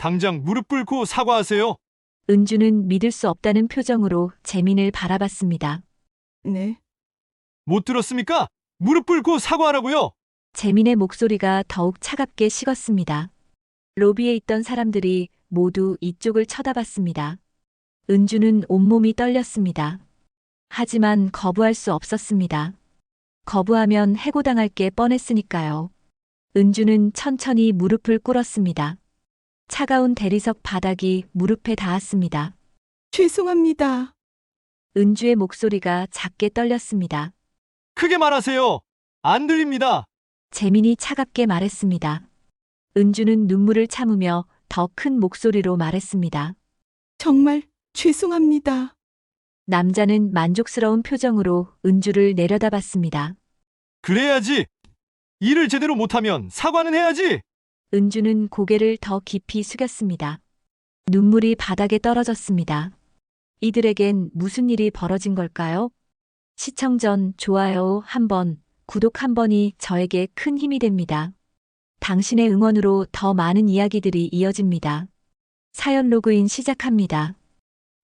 당장 무릎 꿇고 사과하세요. 은주는 믿을 수 없다는 표정으로 재민을 바라봤습니다. 네, 못 들었습니까? 무릎 꿇고 사과하라고요. 재민의 목소리가 더욱 차갑게 식었습니다. 로비에 있던 사람들이 모두 이쪽을 쳐다봤습니다. 은주는 온몸이 떨렸습니다. 하지만 거부할 수 없었습니다. 거부하면 해고당할 게 뻔했으니까요. 은주는 천천히 무릎을 꿇었습니다. 차가운 대리석 바닥이 무릎에 닿았습니다. 죄송합니다. 은주의 목소리가 작게 떨렸습니다. 크게 말하세요. 안 들립니다. 재민이 차갑게 말했습니다. 은주는 눈물을 참으며 더 큰 목소리로 말했습니다. 정말 죄송합니다. 남자는 만족스러운 표정으로 은주를 내려다봤습니다. 그래야지. 일을 제대로 못하면 사과는 해야지. 은주는 고개를 더 깊이 숙였습니다. 눈물이 바닥에 떨어졌습니다. 이들에겐 무슨 일이 벌어진 걸까요? 시청 전 좋아요 한 번, 구독 한 번이 저에게 큰 힘이 됩니다. 당신의 응원으로 더 많은 이야기들이 이어집니다. 사연 로그인 시작합니다.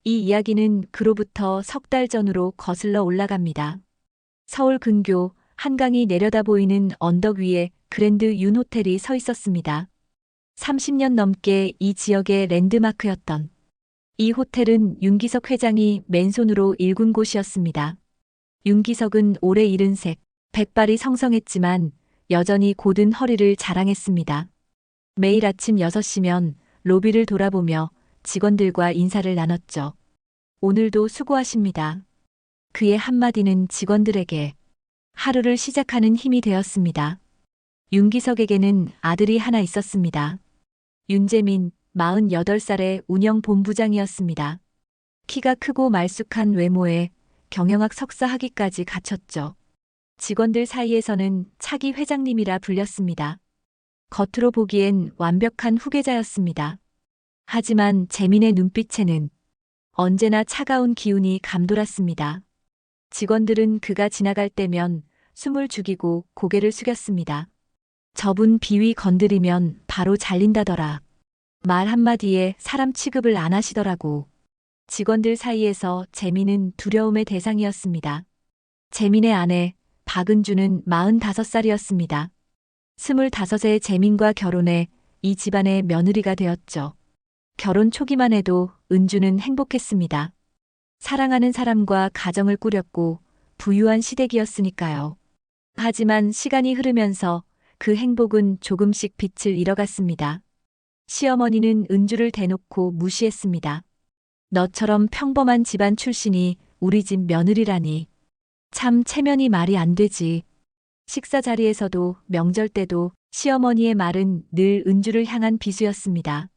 이 이야기는 그로부터 석 달 전으로 거슬러 올라갑니다. 서울 근교 한강이 내려다 보이는 언덕 위에 그랜드 윤 호텔이 서 있었습니다. 30년 넘게 이 지역의 랜드마크였던 이 호텔은 윤기석 회장이 맨손으로 일군 곳이었습니다. 윤기석은 올해 73, 백발이 성성했지만 여전히 곧은 허리를 자랑했습니다. 매일 아침 6시면 로비를 돌아보며 직원들과 인사를 나눴죠. 오늘도 수고하십니다. 그의 한마디는 직원들에게 하루를 시작하는 힘이 되었습니다. 윤기석에게는 아들이 하나 있었습니다. 윤재민, 48살의 운영본부장이었습니다. 키가 크고 말쑥한 외모에 경영학 석사 학위까지 갖췄죠. 직원들 사이에서는 차기 회장님이라 불렸습니다. 겉으로 보기엔 완벽한 후계자였습니다. 하지만 재민의 눈빛에는 언제나 차가운 기운이 감돌았습니다. 직원들은 그가 지나갈 때면 숨을 죽이고 고개를 숙였습니다. 저분 비위 건드리면 바로 잘린다더라. 말 한마디에 사람 취급을 안 하시더라고. 직원들 사이에서 재민은 두려움의 대상이었습니다. 재민의 아내 박은주는 45살이었습니다. 25세 재민과 결혼해 이 집안의 며느리가 되었죠. 결혼 초기만 해도 은주는 행복했습니다. 사랑하는 사람과 가정을 꾸렸고 부유한 시댁이었으니까요. 하지만 시간이 흐르면서 그 행복은 조금씩 빛을 잃어갔습니다. 시어머니는 은주를 대놓고 무시했습니다. 너처럼 평범한 집안 출신이 우리 집 며느리라니. 참 체면이 말이 안 되지. 식사 자리에서도 명절 때도 시어머니의 말은 늘 은주를 향한 비수였습니다.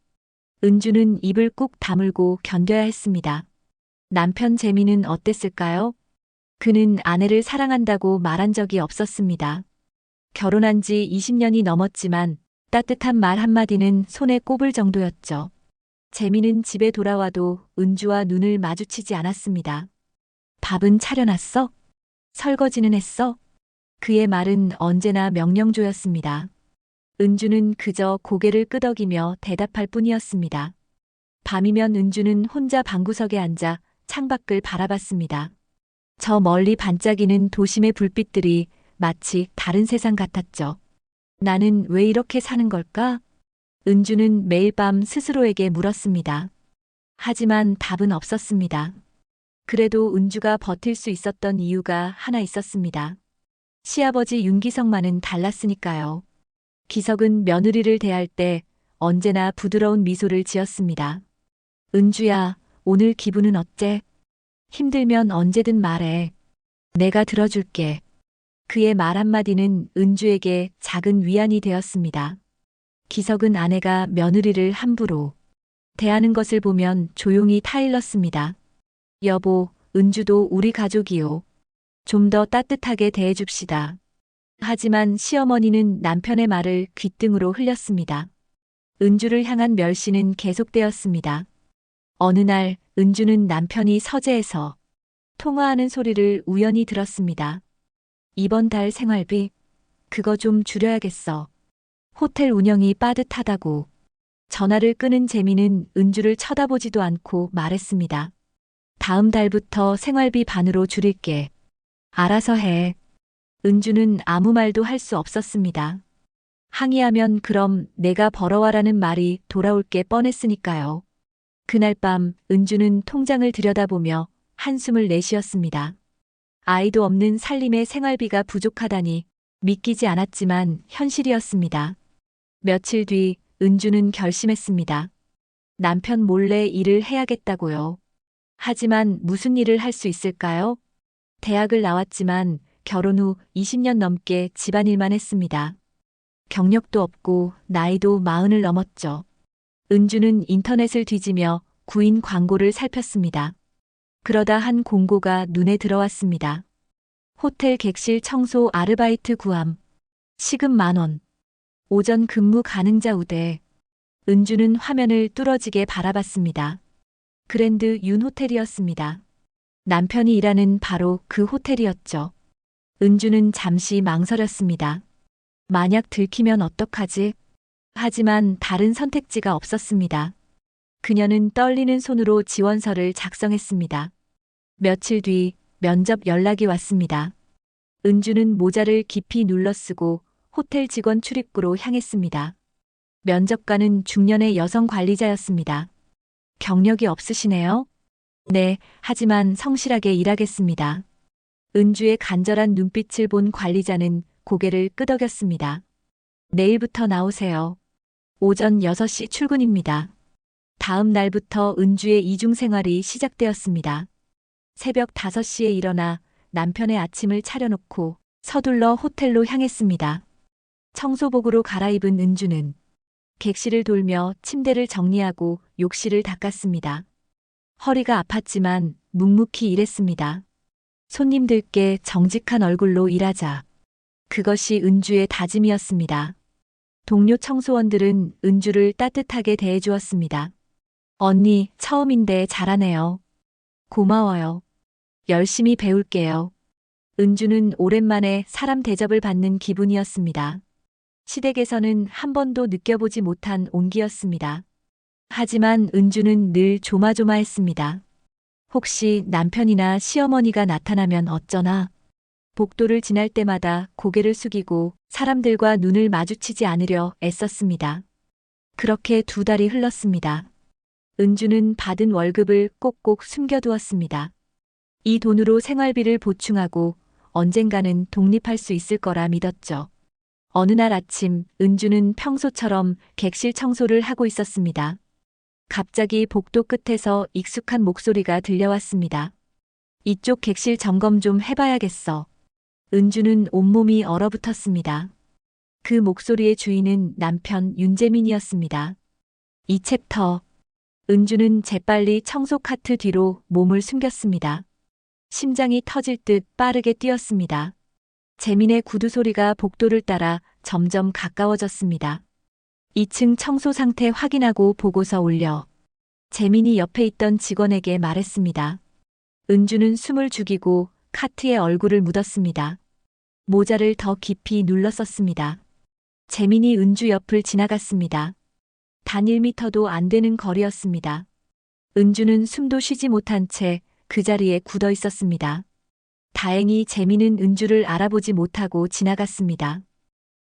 은주는 입을 꾹 다물고 견뎌야 했습니다. 남편 재민은 어땠을까요? 그는 아내를 사랑한다고 말한 적이 없었습니다. 결혼한 지 20년이 넘었지만 따뜻한 말 한마디는 손에 꼽을 정도였죠. 재민은 집에 돌아와도 은주와 눈을 마주치지 않았습니다. 밥은 차려놨어? 설거지는 했어? 그의 말은 언제나 명령조였습니다. 은주는 그저 고개를 끄덕이며 대답할 뿐이었습니다. 밤이면 은주는 혼자 방구석에 앉아 창밖을 바라봤습니다. 저 멀리 반짝이는 도심의 불빛들이 마치 다른 세상 같았죠. 나는 왜 이렇게 사는 걸까? 은주는 매일 밤 스스로에게 물었습니다. 하지만 답은 없었습니다. 그래도 은주가 버틸 수 있었던 이유가 하나 있었습니다. 시아버지 윤기석만은 달랐으니까요. 기석은 며느리를 대할 때 언제나 부드러운 미소를 지었습니다. 은주야, 오늘 기분은 어째? 힘들면 언제든 말해. 내가 들어줄게. 그의 말 한마디는 은주에게 작은 위안이 되었습니다. 기석은 아내가 며느리를 함부로 대하는 것을 보면 조용히 타일렀습니다. 여보, 은주도 우리 가족이요. 좀 더 따뜻하게 대해줍시다. 하지만 시어머니는 남편의 말을 귓등으로 흘렸습니다. 은주를 향한 멸시는 계속되었습니다. 어느 날 은주는 남편이 서재에서 통화하는 소리를 우연히 들었습니다. 이번 달 생활비, 그거 좀 줄여야겠어. 호텔 운영이 빠듯하다고. 전화를 끊은 재민은 은주를 쳐다보지도 않고 말했습니다. 다음 달부터 생활비 반으로 줄일게. 알아서 해. 은주는 아무 말도 할 수 없었습니다. 항의하면 그럼 내가 벌어와라는 말이 돌아올 게 뻔했으니까요. 그날 밤 은주는 통장을 들여다보며 한숨을 내쉬었습니다. 아이도 없는 살림에 생활비가 부족하다니 믿기지 않았지만 현실이었습니다. 며칠 뒤 은주는 결심했습니다. 남편 몰래 일을 해야겠다고요. 하지만 무슨 일을 할 수 있을까요? 대학을 나왔지만 결혼 후 20년 넘게 집안일만 했습니다. 경력도 없고 나이도 40을 넘었죠. 은주는 인터넷을 뒤지며 구인 광고를 살폈습니다. 그러다 한 공고가 눈에 들어왔습니다. 호텔 객실 청소 아르바이트 구함. 시급 10,000원. 오전 근무 가능자 우대. 은주는 화면을 뚫어지게 바라봤습니다. 그랜드 윤 호텔이었습니다. 남편이 일하는 바로 그 호텔이었죠. 은주는 잠시 망설였습니다. 만약 들키면 어떡하지? 하지만 다른 선택지가 없었습니다. 그녀는 떨리는 손으로 지원서를 작성했습니다. 며칠 뒤 면접 연락이 왔습니다. 은주는 모자를 깊이 눌러쓰고 호텔 직원 출입구로 향했습니다. 면접관은 중년의 여성 관리자였습니다. 경력이 없으시네요? 네, 하지만 성실하게 일하겠습니다. 은주의 간절한 눈빛을 본 관리자는 고개를 끄덕였습니다. 내일부터 나오세요. 오전 6시 출근입니다. 다음 날부터 은주의 이중 생활이 시작되었습니다. 새벽 5시에 일어나 남편의 아침을 차려놓고 서둘러 호텔로 향했습니다. 청소복으로 갈아입은 은주는 객실을 돌며 침대를 정리하고 욕실을 닦았습니다. 허리가 아팠지만 묵묵히 일했습니다. 손님들께 정직한 얼굴로 일하자. 그것이 은주의 다짐이었습니다. 동료 청소원들은 은주를 따뜻하게 대해주었습니다. 언니, 처음인데 잘하네요. 고마워요. 열심히 배울게요. 은주는 오랜만에 사람 대접을 받는 기분이었습니다. 시댁에서는 한 번도 느껴보지 못한 온기였습니다. 하지만 은주는 늘 조마조마했습니다. 혹시 남편이나 시어머니가 나타나면 어쩌나? 복도를 지날 때마다 고개를 숙이고 사람들과 눈을 마주치지 않으려 애썼습니다. 그렇게 2달이 흘렀습니다. 은주는 받은 월급을 꼭꼭 숨겨두었습니다. 이 돈으로 생활비를 보충하고 언젠가는 독립할 수 있을 거라 믿었죠. 어느 날 아침 은주는 평소처럼 객실 청소를 하고 있었습니다. 갑자기 복도 끝에서 익숙한 목소리가 들려왔습니다. 이쪽 객실 점검 좀 해봐야겠어. 은주는 온몸이 얼어붙었습니다. 그 목소리의 주인은 남편 윤재민이었습니다. 이 챕터. 은주는 재빨리 청소 카트 뒤로 몸을 숨겼습니다. 심장이 터질 듯 빠르게 뛰었습니다. 재민의 구두 소리가 복도를 따라 점점 가까워졌습니다. 2층 청소 상태 확인하고 보고서 올려. 재민이 옆에 있던 직원에게 말했습니다. 은주는 숨을 죽이고 카트에 얼굴을 묻었습니다. 모자를 더 깊이 눌렀었습니다. 재민이 은주 옆을 지나갔습니다. 단 1미터도 안 되는 거리였습니다. 은주는 숨도 쉬지 못한 채 그 자리에 굳어 있었습니다. 다행히 재민은 은주를 알아보지 못하고 지나갔습니다.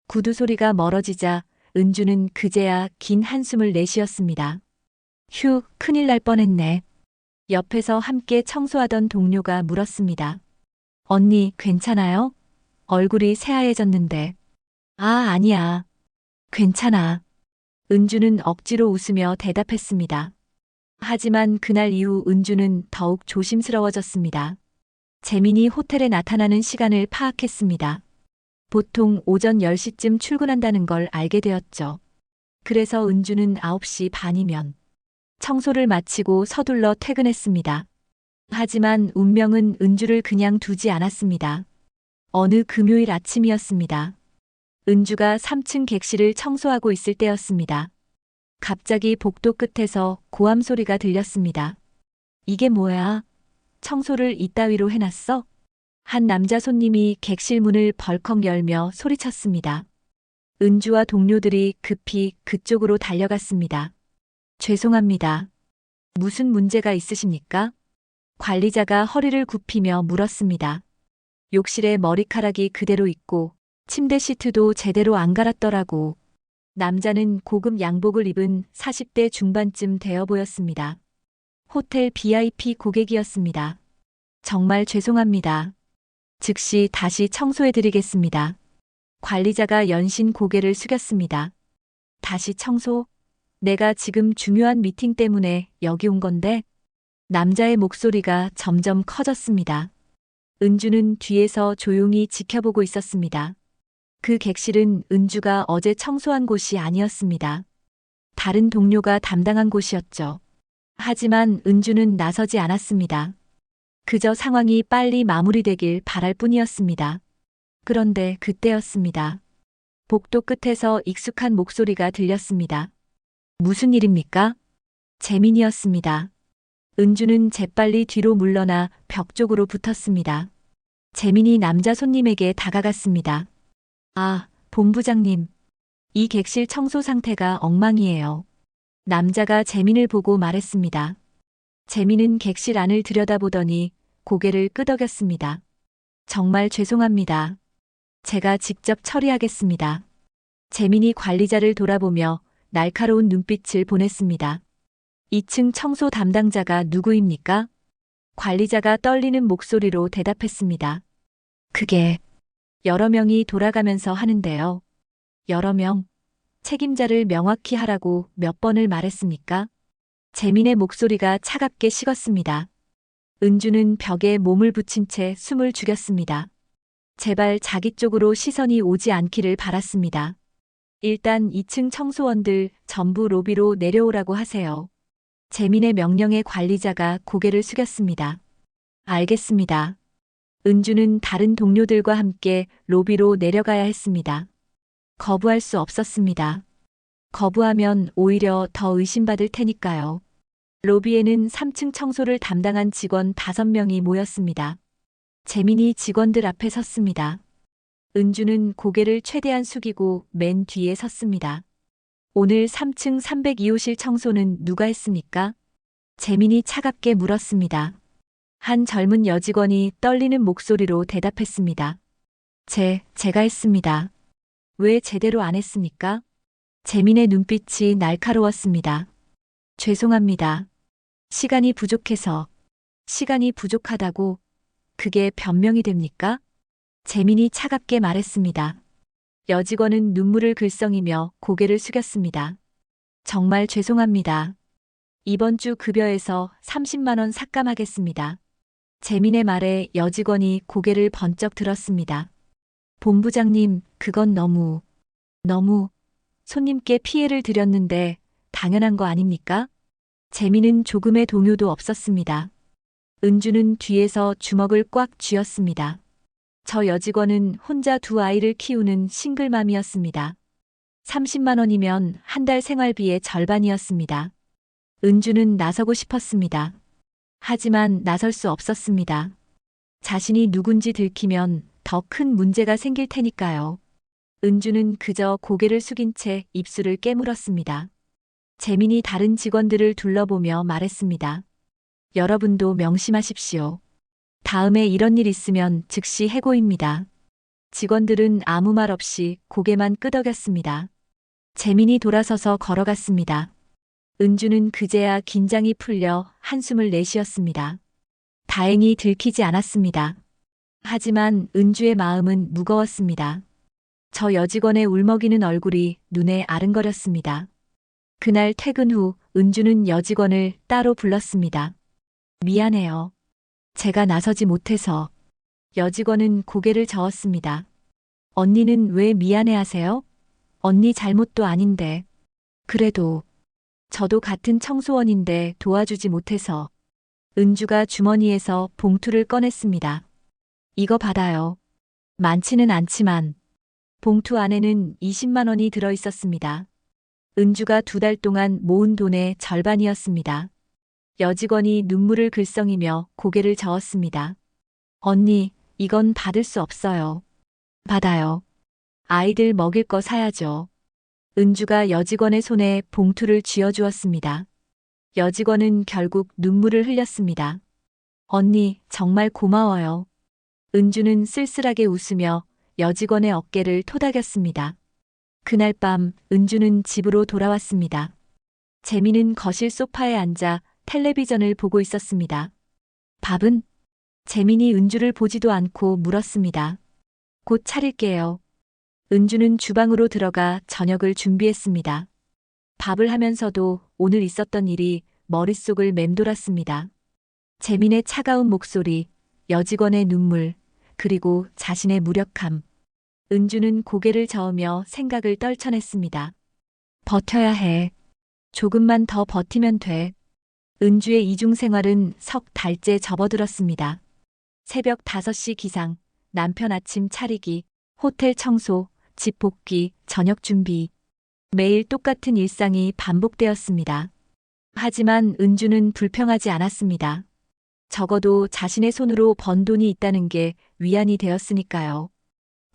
구두 소리가 멀어지자 은주는 그제야 긴 한숨을 내쉬었습니다. 휴, 큰일 날 뻔했네. 옆에서 함께 청소하던 동료가 물었습니다. 언니, 괜찮아요? 얼굴이 새하얘졌는데. 아, 아니야. 괜찮아. 은주는 억지로 웃으며 대답했습니다. 하지만 그날 이후 은주는 더욱 조심스러워졌습니다. 재민이 호텔에 나타나는 시간을 파악했습니다. 보통 오전 10시쯤 출근한다는 걸 알게 되었죠. 그래서 은주는 9시 반이면 청소를 마치고 서둘러 퇴근했습니다. 하지만 운명은 은주를 그냥 두지 않았습니다. 어느 금요일 아침이었습니다. 은주가 3층 객실을 청소하고 있을 때였습니다. 갑자기 복도 끝에서 고함 소리가 들렸습니다. 이게 뭐야? 청소를 이따위로 해놨어? 한 남자 손님이 객실 문을 벌컥 열며 소리쳤습니다. 은주와 동료들이 급히 그쪽으로 달려갔습니다. 죄송합니다. 무슨 문제가 있으십니까? 관리자가 허리를 굽히며 물었습니다. 욕실에 머리카락이 그대로 있고 침대 시트도 제대로 안 갈았더라고. 남자는 고급 양복을 입은 40대 중반쯤 되어 보였습니다. 호텔 VIP 고객이었습니다. 정말 죄송합니다. 즉시 다시 청소해드리겠습니다. 관리자가 연신 고개를 숙였습니다. 다시 청소? 내가 지금 중요한 미팅 때문에 여기 온 건데? 남자의 목소리가 점점 커졌습니다. 은주는 뒤에서 조용히 지켜보고 있었습니다. 그 객실은 은주가 어제 청소한 곳이 아니었습니다. 다른 동료가 담당한 곳이었죠. 하지만 은주는 나서지 않았습니다. 그저 상황이 빨리 마무리되길 바랄 뿐이었습니다. 그런데 그때였습니다. 복도 끝에서 익숙한 목소리가 들렸습니다. 무슨 일입니까? 재민이었습니다. 은주는 재빨리 뒤로 물러나 벽 쪽으로 붙었습니다. 재민이 남자 손님에게 다가갔습니다. 아, 본부장님. 이 객실 청소 상태가 엉망이에요. 남자가 재민을 보고 말했습니다. 재민은 객실 안을 들여다보더니 고개를 끄덕였습니다. 정말 죄송합니다. 제가 직접 처리하겠습니다. 재민이 관리자를 돌아보며 날카로운 눈빛을 보냈습니다. 2층 청소 담당자가 누구입니까? 관리자가 떨리는 목소리로 대답했습니다. 그게 여러 명이 돌아가면서 하는데요. 여러 명? 책임자를 명확히 하라고 몇 번을 말했습니까? 재민의 목소리가 차갑게 식었습니다. 은주는 벽에 몸을 붙인 채 숨을 죽였습니다. 제발 자기 쪽으로 시선이 오지 않기를 바랐습니다. 일단 2층 청소원들 전부 로비로 내려오라고 하세요. 재민의 명령에 관리자가 고개를 숙였습니다. 알겠습니다. 은주는 다른 동료들과 함께 로비로 내려가야 했습니다. 거부할 수 없었습니다. 거부하면 오히려 더 의심받을 테니까요. 로비에는 3층 청소를 담당한 직원 5명이 모였습니다. 재민이 직원들 앞에 섰습니다. 은주는 고개를 최대한 숙이고 맨 뒤에 섰습니다. 오늘 3층 302호실 청소는 누가 했습니까? 재민이 차갑게 물었습니다. 한 젊은 여직원이 떨리는 목소리로 대답했습니다. 제가 했습니다. 왜 제대로 안 했습니까? 재민의 눈빛이 날카로웠습니다. 죄송합니다. 시간이 부족해서. 시간이 부족하다고 그게 변명이 됩니까? 재민이 차갑게 말했습니다. 여직원은 눈물을 글썽이며 고개를 숙였습니다. 정말 죄송합니다. 이번 주 급여에서 30만 원 삭감하겠습니다. 재민의 말에 여직원이 고개를 번쩍 들었습니다. 본부장님, 그건 너무 손님께 피해를 드렸는데 당연한 거 아닙니까? 재민은 조금의 동요도 없었습니다. 은주는 뒤에서 주먹을 꽉 쥐었습니다. 저 여직원은 혼자 2아이를 키우는 싱글맘이었습니다. 30만 원이면 한 달 생활비의 절반이었습니다. 은주는 나서고 싶었습니다. 하지만 나설 수 없었습니다. 자신이 누군지 들키면 더 큰 문제가 생길 테니까요. 은주는 그저 고개를 숙인 채 입술을 깨물었습니다. 재민이 다른 직원들을 둘러보며 말했습니다. 여러분도 명심하십시오. 다음에 이런 일 있으면 즉시 해고입니다. 직원들은 아무 말 없이 고개만 끄덕였습니다. 재민이 돌아서서 걸어갔습니다. 은주는 그제야 긴장이 풀려 한숨을 내쉬었습니다. 다행히 들키지 않았습니다. 하지만 은주의 마음은 무거웠습니다. 저 여직원의 울먹이는 얼굴이 눈에 아른거렸습니다. 그날 퇴근 후 은주는 여직원을 따로 불렀습니다. 미안해요. 제가 나서지 못해서. 여직원은 고개를 저었습니다. 언니는 왜 미안해하세요? 언니 잘못도 아닌데. 그래도 저도 같은 청소원인데 도와주지 못해서. 은주가 주머니에서 봉투를 꺼냈습니다. 이거 받아요. 많지는 않지만. 봉투 안에는 20만 원이 들어 있었습니다. 은주가 2달 동안 모은 돈의 절반이었습니다. 여직원이 눈물을 글썽이며 고개를 저었습니다. 언니, 이건 받을 수 없어요. 받아요. 아이들 먹일 거 사야죠. 은주가 여직원의 손에 봉투를 쥐어주었습니다. 여직원은 결국 눈물을 흘렸습니다. 언니, 정말 고마워요. 은주는 쓸쓸하게 웃으며 여직원의 어깨를 토닥였습니다. 그날 밤 은주는 집으로 돌아왔습니다. 재민은 거실 소파에 앉아 텔레비전을 보고 있었습니다. 밥은? 재민이 은주를 보지도 않고 물었습니다. 곧 차릴게요. 은주는 주방으로 들어가 저녁을 준비했습니다. 밥을 하면서도 오늘 있었던 일이 머릿속을 맴돌았습니다. 재민의 차가운 목소리, 여직원의 눈물, 그리고 자신의 무력함. 은주는 고개를 저으며 생각을 떨쳐냈습니다. 버텨야 해. 조금만 더 버티면 돼. 은주의 이중 생활은 석 달째 접어들었습니다. 새벽 5시 기상, 남편 아침 차리기, 호텔 청소, 집 복귀, 저녁 준비. 매일 똑같은 일상이 반복되었습니다. 하지만 은주는 불평하지 않았습니다. 적어도 자신의 손으로 번 돈이 있다는 게 위안이 되었으니까요.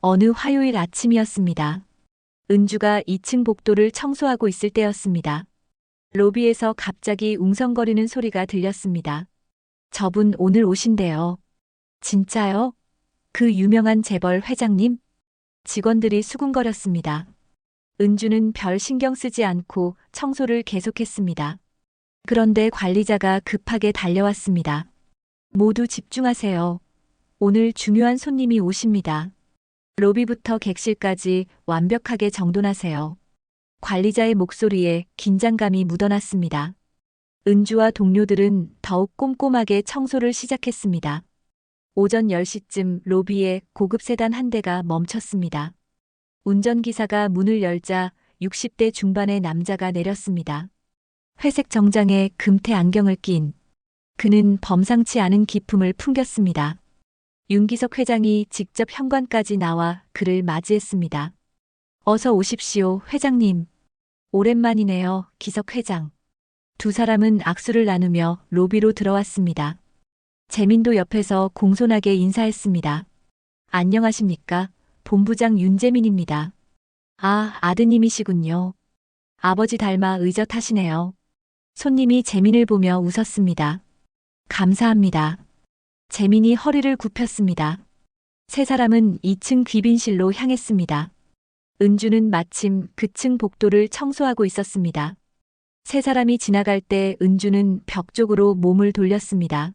어느 화요일 아침이었습니다. 은주가 2층 복도를 청소하고 있을 때였습니다. 로비에서 갑자기 웅성거리는 소리가 들렸습니다. 저분 오늘 오신대요. 진짜요? 그 유명한 재벌 회장님? 직원들이 수군거렸습니다. 은주는 별 신경 쓰지 않고 청소를 계속했습니다. 그런데 관리자가 급하게 달려왔습니다. 모두 집중하세요. 오늘 중요한 손님이 오십니다. 로비부터 객실까지 완벽하게 정돈하세요. 관리자의 목소리에 긴장감이 묻어났습니다. 은주와 동료들은 더욱 꼼꼼하게 청소를 시작했습니다. 오전 10시쯤 로비에 고급 세단 한 대가 멈췄습니다. 운전기사가 문을 열자 60대 중반의 남자가 내렸습니다. 회색 정장에 금태 안경을 낀 그는 범상치 않은 기품을 풍겼습니다. 윤기석 회장이 직접 현관까지 나와 그를 맞이했습니다. 어서 오십시오, 회장님. 오랜만이네요, 기석 회장. 두 사람은 악수를 나누며 로비로 들어왔습니다. 재민도 옆에서 공손하게 인사했습니다. 안녕하십니까? 본부장 윤재민입니다. 아, 아드님이시군요. 아버지 닮아 의젓하시네요. 손님이 재민을 보며 웃었습니다. 감사합니다. 재민이 허리를 굽혔습니다. 세 사람은 2층 귀빈실로 향했습니다. 은주는 마침 그층 복도를 청소하고 있었습니다. 세 사람이 지나갈 때 은주는 벽 쪽으로 몸을 돌렸습니다.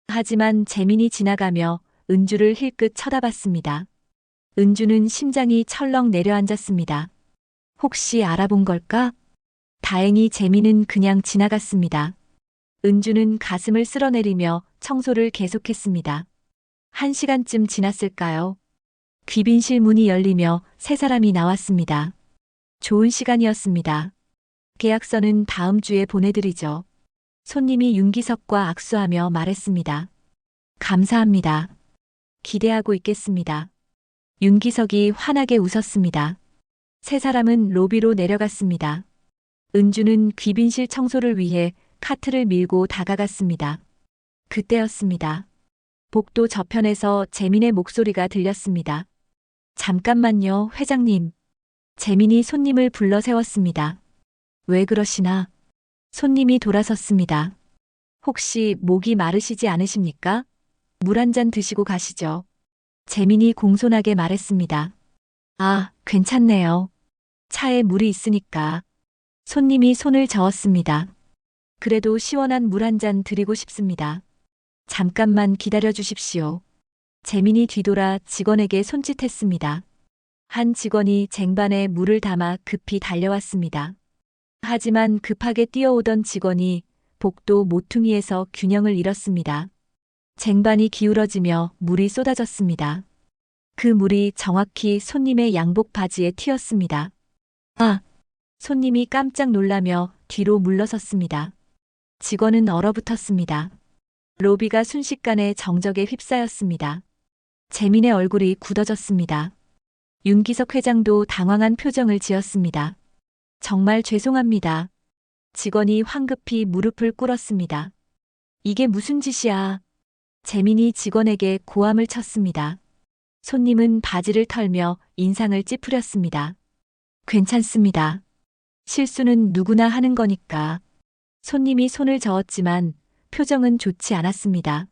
하지만 재민이 지나가며 은주를 힐끗 쳐다봤습니다. 은주는 심장이 철렁 내려앉았습니다. 혹시 알아본 걸까? 다행히 재민은 그냥 지나갔습니다. 은주는 가슴을 쓸어내리며 청소를 계속했습니다. 1시간쯤 지났을까요? 귀빈실 문이 열리며 세 사람이 나왔습니다. 좋은 시간이었습니다. 계약서는 다음 주에 보내드리죠. 손님이 윤기석과 악수하며 말했습니다. 감사합니다. 기대하고 있겠습니다. 윤기석이 환하게 웃었습니다. 세 사람은 로비로 내려갔습니다. 은주는 귀빈실 청소를 위해 카트를 밀고 다가갔습니다. 그때였습니다. 복도 저편에서 재민의 목소리가 들렸습니다. 잠깐만요, 회장님. 재민이 손님을 불러 세웠습니다. 왜 그러시나? 손님이 돌아섰습니다. 혹시 목이 마르시지 않으십니까? 물 한 잔 드시고 가시죠. 재민이 공손하게 말했습니다. 아, 괜찮네요. 차에 물이 있으니까. 손님이 손을 저었습니다. 그래도 시원한 물 한 잔 드리고 싶습니다. 잠깐만 기다려 주십시오. 재민이 뒤돌아 직원에게 손짓했습니다. 한 직원이 쟁반에 물을 담아 급히 달려왔습니다. 하지만 급하게 뛰어오던 직원이 복도 모퉁이에서 균형을 잃었습니다. 쟁반이 기울어지며 물이 쏟아졌습니다. 그 물이 정확히 손님의 양복 바지에 튀었습니다. 아! 손님이 깜짝 놀라며 뒤로 물러섰습니다. 직원은 얼어붙었습니다. 로비가 순식간에 정적에 휩싸였습니다. 재민의 얼굴이 굳어졌습니다. 윤기석 회장도 당황한 표정을 지었습니다. 정말 죄송합니다. 직원이 황급히 무릎을 꿇었습니다. 이게 무슨 짓이야? 재민이 직원에게 고함을 쳤습니다. 손님은 바지를 털며 인상을 찌푸렸습니다. 괜찮습니다. 실수는 누구나 하는 거니까. 손님이 손을 저었지만 표정은 좋지 않았습니다.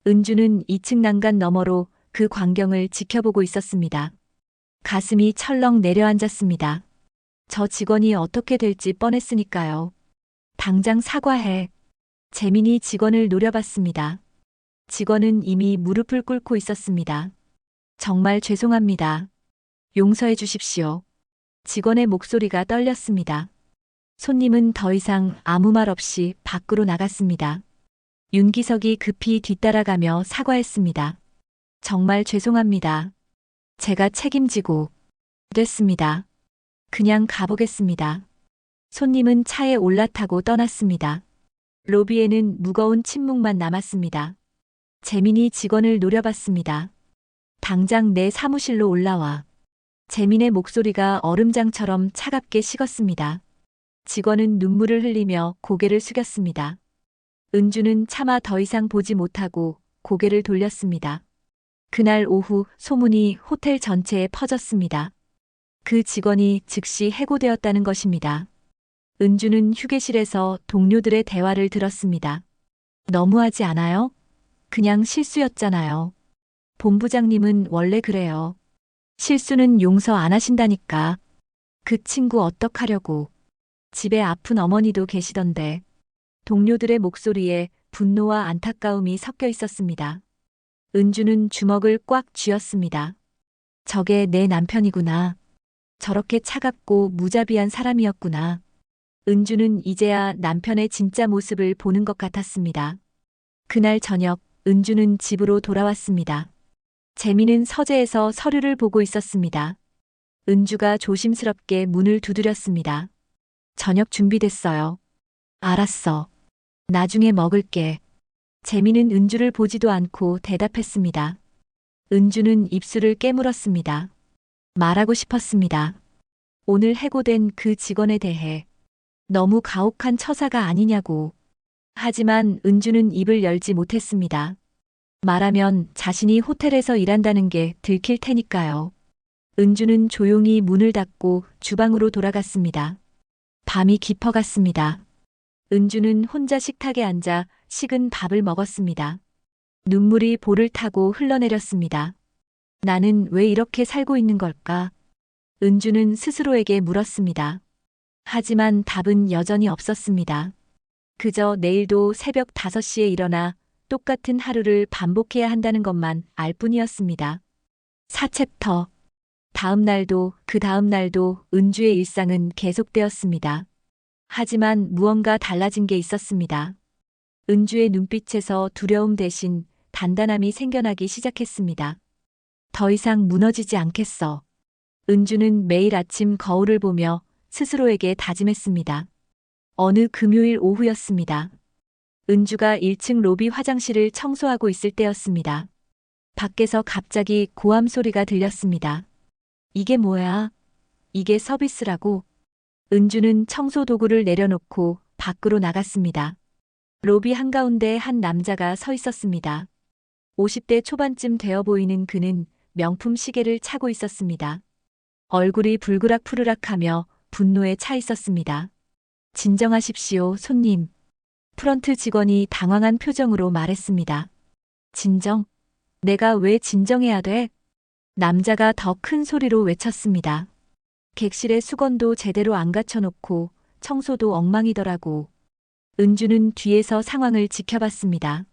은주는 2층 난간 너머로 그 광경을 지켜보고 있었습니다. 가슴이 철렁 내려앉았습니다. 저 직원이 어떻게 될지 뻔했으니까요. 당장 사과해. 재민이 직원을 노려봤습니다. 직원은 이미 무릎을 꿇고 있었습니다. 정말 죄송합니다. 용서해 주십시오. 직원의 목소리가 떨렸습니다. 손님은 더 이상 아무 말 없이 밖으로 나갔습니다. 윤기석이 급히 뒤따라가며 사과했습니다. 정말 죄송합니다. 제가 책임지고 됐습니다. 그냥 가보겠습니다. 손님은 차에 올라타고 떠났습니다. 로비에는 무거운 침묵만 남았습니다. 재민이 직원을 노려봤습니다. 당장 내 사무실로 올라와. 재민의 목소리가 얼음장처럼 차갑게 식었습니다. 직원은 눈물을 흘리며 고개를 숙였습니다. 은주는 차마 더 이상 보지 못하고 고개를 돌렸습니다. 그날 오후 소문이 호텔 전체에 퍼졌습니다. 그 직원이 즉시 해고되었다는 것입니다. 은주는 휴게실에서 동료들의 대화를 들었습니다. 너무하지 않아요? 그냥 실수였잖아요. 본부장님은 원래 그래요. 실수는 용서 안 하신다니까. 그 친구 어떡하려고. 집에 아픈 어머니도 계시던데. 동료들의 목소리에 분노와 안타까움이 섞여 있었습니다. 은주는 주먹을 꽉 쥐었습니다. 저게 내 남편이구나. 저렇게 차갑고 무자비한 사람이었구나. 은주는 이제야 남편의 진짜 모습을 보는 것 같았습니다. 그날 저녁 은주는 집으로 돌아왔습니다. 재민은 서재에서 서류를 보고 있었습니다. 은주가 조심스럽게 문을 두드렸습니다. 저녁 준비됐어요. 알았어. 나중에 먹을게. 재민은 은주를 보지도 않고 대답했습니다. 은주는 입술을 깨물었습니다. 말하고 싶었습니다. 오늘 해고된 그 직원에 대해 너무 가혹한 처사가 아니냐고. 하지만 은주는 입을 열지 못했습니다. 말하면 자신이 호텔에서 일한다는 게 들킬 테니까요. 은주는 조용히 문을 닫고 주방으로 돌아갔습니다. 밤이 깊어갔습니다. 은주는 혼자 식탁에 앉아 식은 밥을 먹었습니다. 눈물이 볼을 타고 흘러내렸습니다. 나는 왜 이렇게 살고 있는 걸까? 은주는 스스로에게 물었습니다. 하지만 답은 여전히 없었습니다. 그저 내일도 새벽 5시에 일어나 똑같은 하루를 반복해야 한다는 것만 알 뿐이었습니다. 4챕터. 다음 날도 그 다음 날도 은주의 일상은 계속되었습니다. 하지만 무언가 달라진 게 있었습니다. 은주의 눈빛에서 두려움 대신 단단함이 생겨나기 시작했습니다. 더 이상 무너지지 않겠어. 은주는 매일 아침 거울을 보며 스스로에게 다짐했습니다. 어느 금요일 오후였습니다. 은주가 1층 로비 화장실을 청소하고 있을 때였습니다. 밖에서 갑자기 고함 소리가 들렸습니다. 이게 뭐야? 이게 서비스라고? 은주는 청소 도구를 내려놓고 밖으로 나갔습니다. 로비 한가운데 한 남자가 서 있었습니다. 50대 초반쯤 되어 보이는 그는 명품 시계를 차고 있었습니다. 얼굴이 불그락푸르락하며 분노에 차 있었습니다. 진정하십시오, 손님. 프런트 직원이 당황한 표정으로 말했습니다. 진정? 내가 왜 진정해야 돼? 남자가 더 큰 소리로 외쳤습니다. 객실의 수건도 제대로 안 갖춰놓고 청소도 엉망이더라고. 은주는 뒤에서 상황을 지켜봤습니다.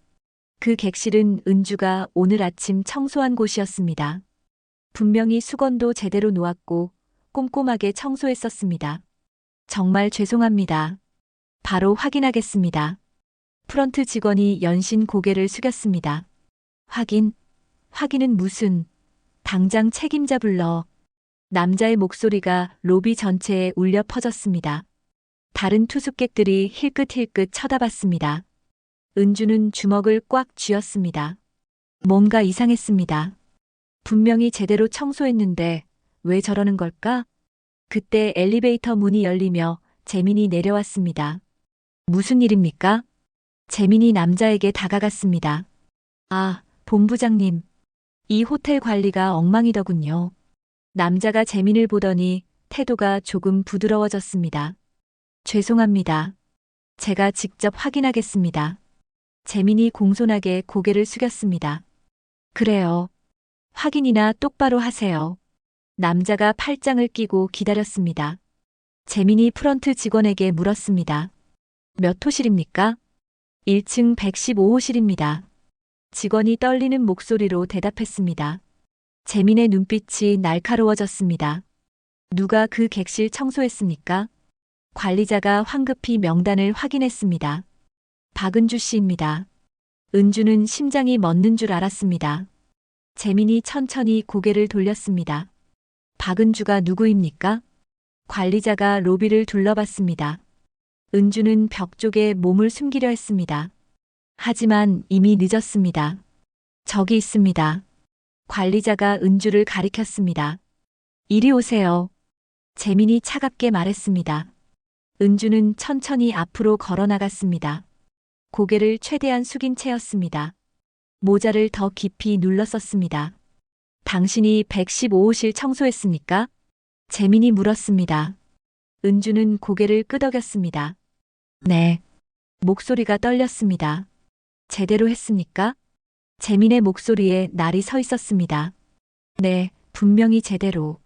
그 객실은 은주가 오늘 아침 청소한 곳이었습니다. 분명히 수건도 제대로 놓았고 꼼꼼하게 청소했었습니다. 정말 죄송합니다. 바로 확인하겠습니다. 프런트 직원이 연신 고개를 숙였습니다. 확인은 무슨? 당장 책임자 불러. 남자의 목소리가 로비 전체에 울려 퍼졌습니다. 다른 투숙객들이 힐끗힐끗 쳐다봤습니다. 은주는 주먹을 꽉 쥐었습니다. 뭔가 이상했습니다. 분명히 제대로 청소했는데 왜 저러는 걸까? 그때 엘리베이터 문이 열리며 재민이 내려왔습니다. 무슨 일입니까? 재민이 남자에게 다가갔습니다. 아, 본부장님. 이 호텔 관리가 엉망이더군요. 남자가 재민을 보더니 태도가 조금 부드러워졌습니다. 죄송합니다. 제가 직접 확인하겠습니다. 재민이 공손하게 고개를 숙였습니다. 그래요. 확인이나 똑바로 하세요. 남자가 팔짱을 끼고 기다렸습니다. 재민이 프런트 직원에게 물었습니다. 몇 호실입니까? 1층 115호실입니다. 직원이 떨리는 목소리로 대답했습니다. 재민의 눈빛이 날카로워졌습니다. 누가 그 객실 청소했습니까? 관리자가 황급히 명단을 확인했습니다. 박은주 씨입니다. 은주는 심장이 멎는 줄 알았습니다. 재민이 천천히 고개를 돌렸습니다. 박은주가 누구입니까? 관리자가 로비를 둘러봤습니다. 은주는 벽 쪽에 몸을 숨기려 했습니다. 하지만 이미 늦었습니다. 저기 있습니다. 관리자가 은주를 가리켰습니다. 이리 오세요. 재민이 차갑게 말했습니다. 은주는 천천히 앞으로 걸어 나갔습니다. 고개를 최대한 숙인 채였습니다. 모자를 더 깊이 눌렀었습니다. 당신이 115호실 청소했습니까? 재민이 물었습니다. 은주는 고개를 끄덕였습니다. 네. 목소리가 떨렸습니다. 제대로 했습니까? 재민의 목소리에 날이 서 있었습니다. 네, 분명히 제대로.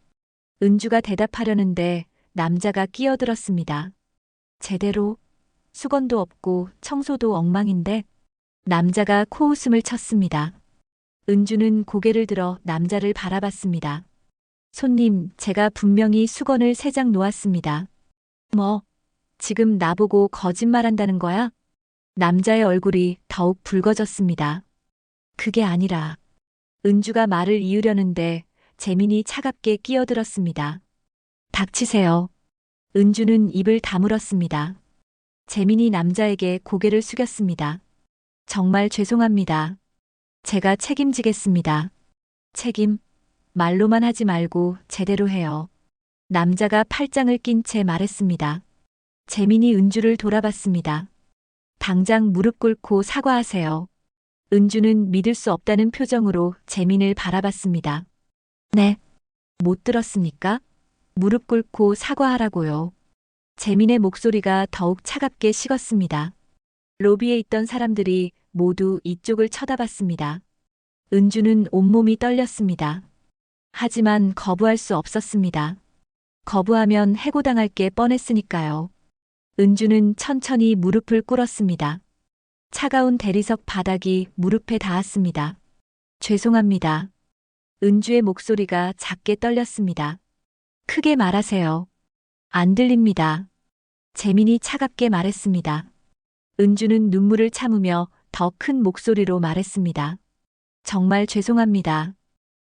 은주가 대답하려는데 남자가 끼어들었습니다. 제대로? 수건도 없고 청소도 엉망인데? 남자가 코웃음을 쳤습니다. 은주는 고개를 들어 남자를 바라봤습니다. 손님, 제가 분명히 수건을 3장 놓았습니다. 뭐, 지금 나보고 거짓말한다는 거야? 남자의 얼굴이 더욱 붉어졌습니다. 그게 아니라, 은주가 말을 이으려는데 재민이 차갑게 끼어들었습니다. 닥치세요. 은주는 입을 다물었습니다. 재민이 남자에게 고개를 숙였습니다. 정말 죄송합니다. 제가 책임지겠습니다. 책임? 말로만 하지 말고 제대로 해요. 남자가 팔짱을 낀 채 말했습니다. 재민이 은주를 돌아봤습니다. 당장 무릎 꿇고 사과하세요. 은주는 믿을 수 없다는 표정으로 재민을 바라봤습니다. 네. 못 들었습니까? 무릎 꿇고 사과하라고요. 재민의 목소리가 더욱 차갑게 식었습니다. 로비에 있던 사람들이 모두 이쪽을 쳐다봤습니다. 은주는 온몸이 떨렸습니다. 하지만 거부할 수 없었습니다. 거부하면 해고당할 게 뻔했으니까요. 은주는 천천히 무릎을 꿇었습니다. 차가운 대리석 바닥이 무릎에 닿았습니다. 죄송합니다. 은주의 목소리가 작게 떨렸습니다. 크게 말하세요. 안 들립니다. 재민이 차갑게 말했습니다. 은주는 눈물을 참으며 더 큰 목소리로 말했습니다. 정말 죄송합니다.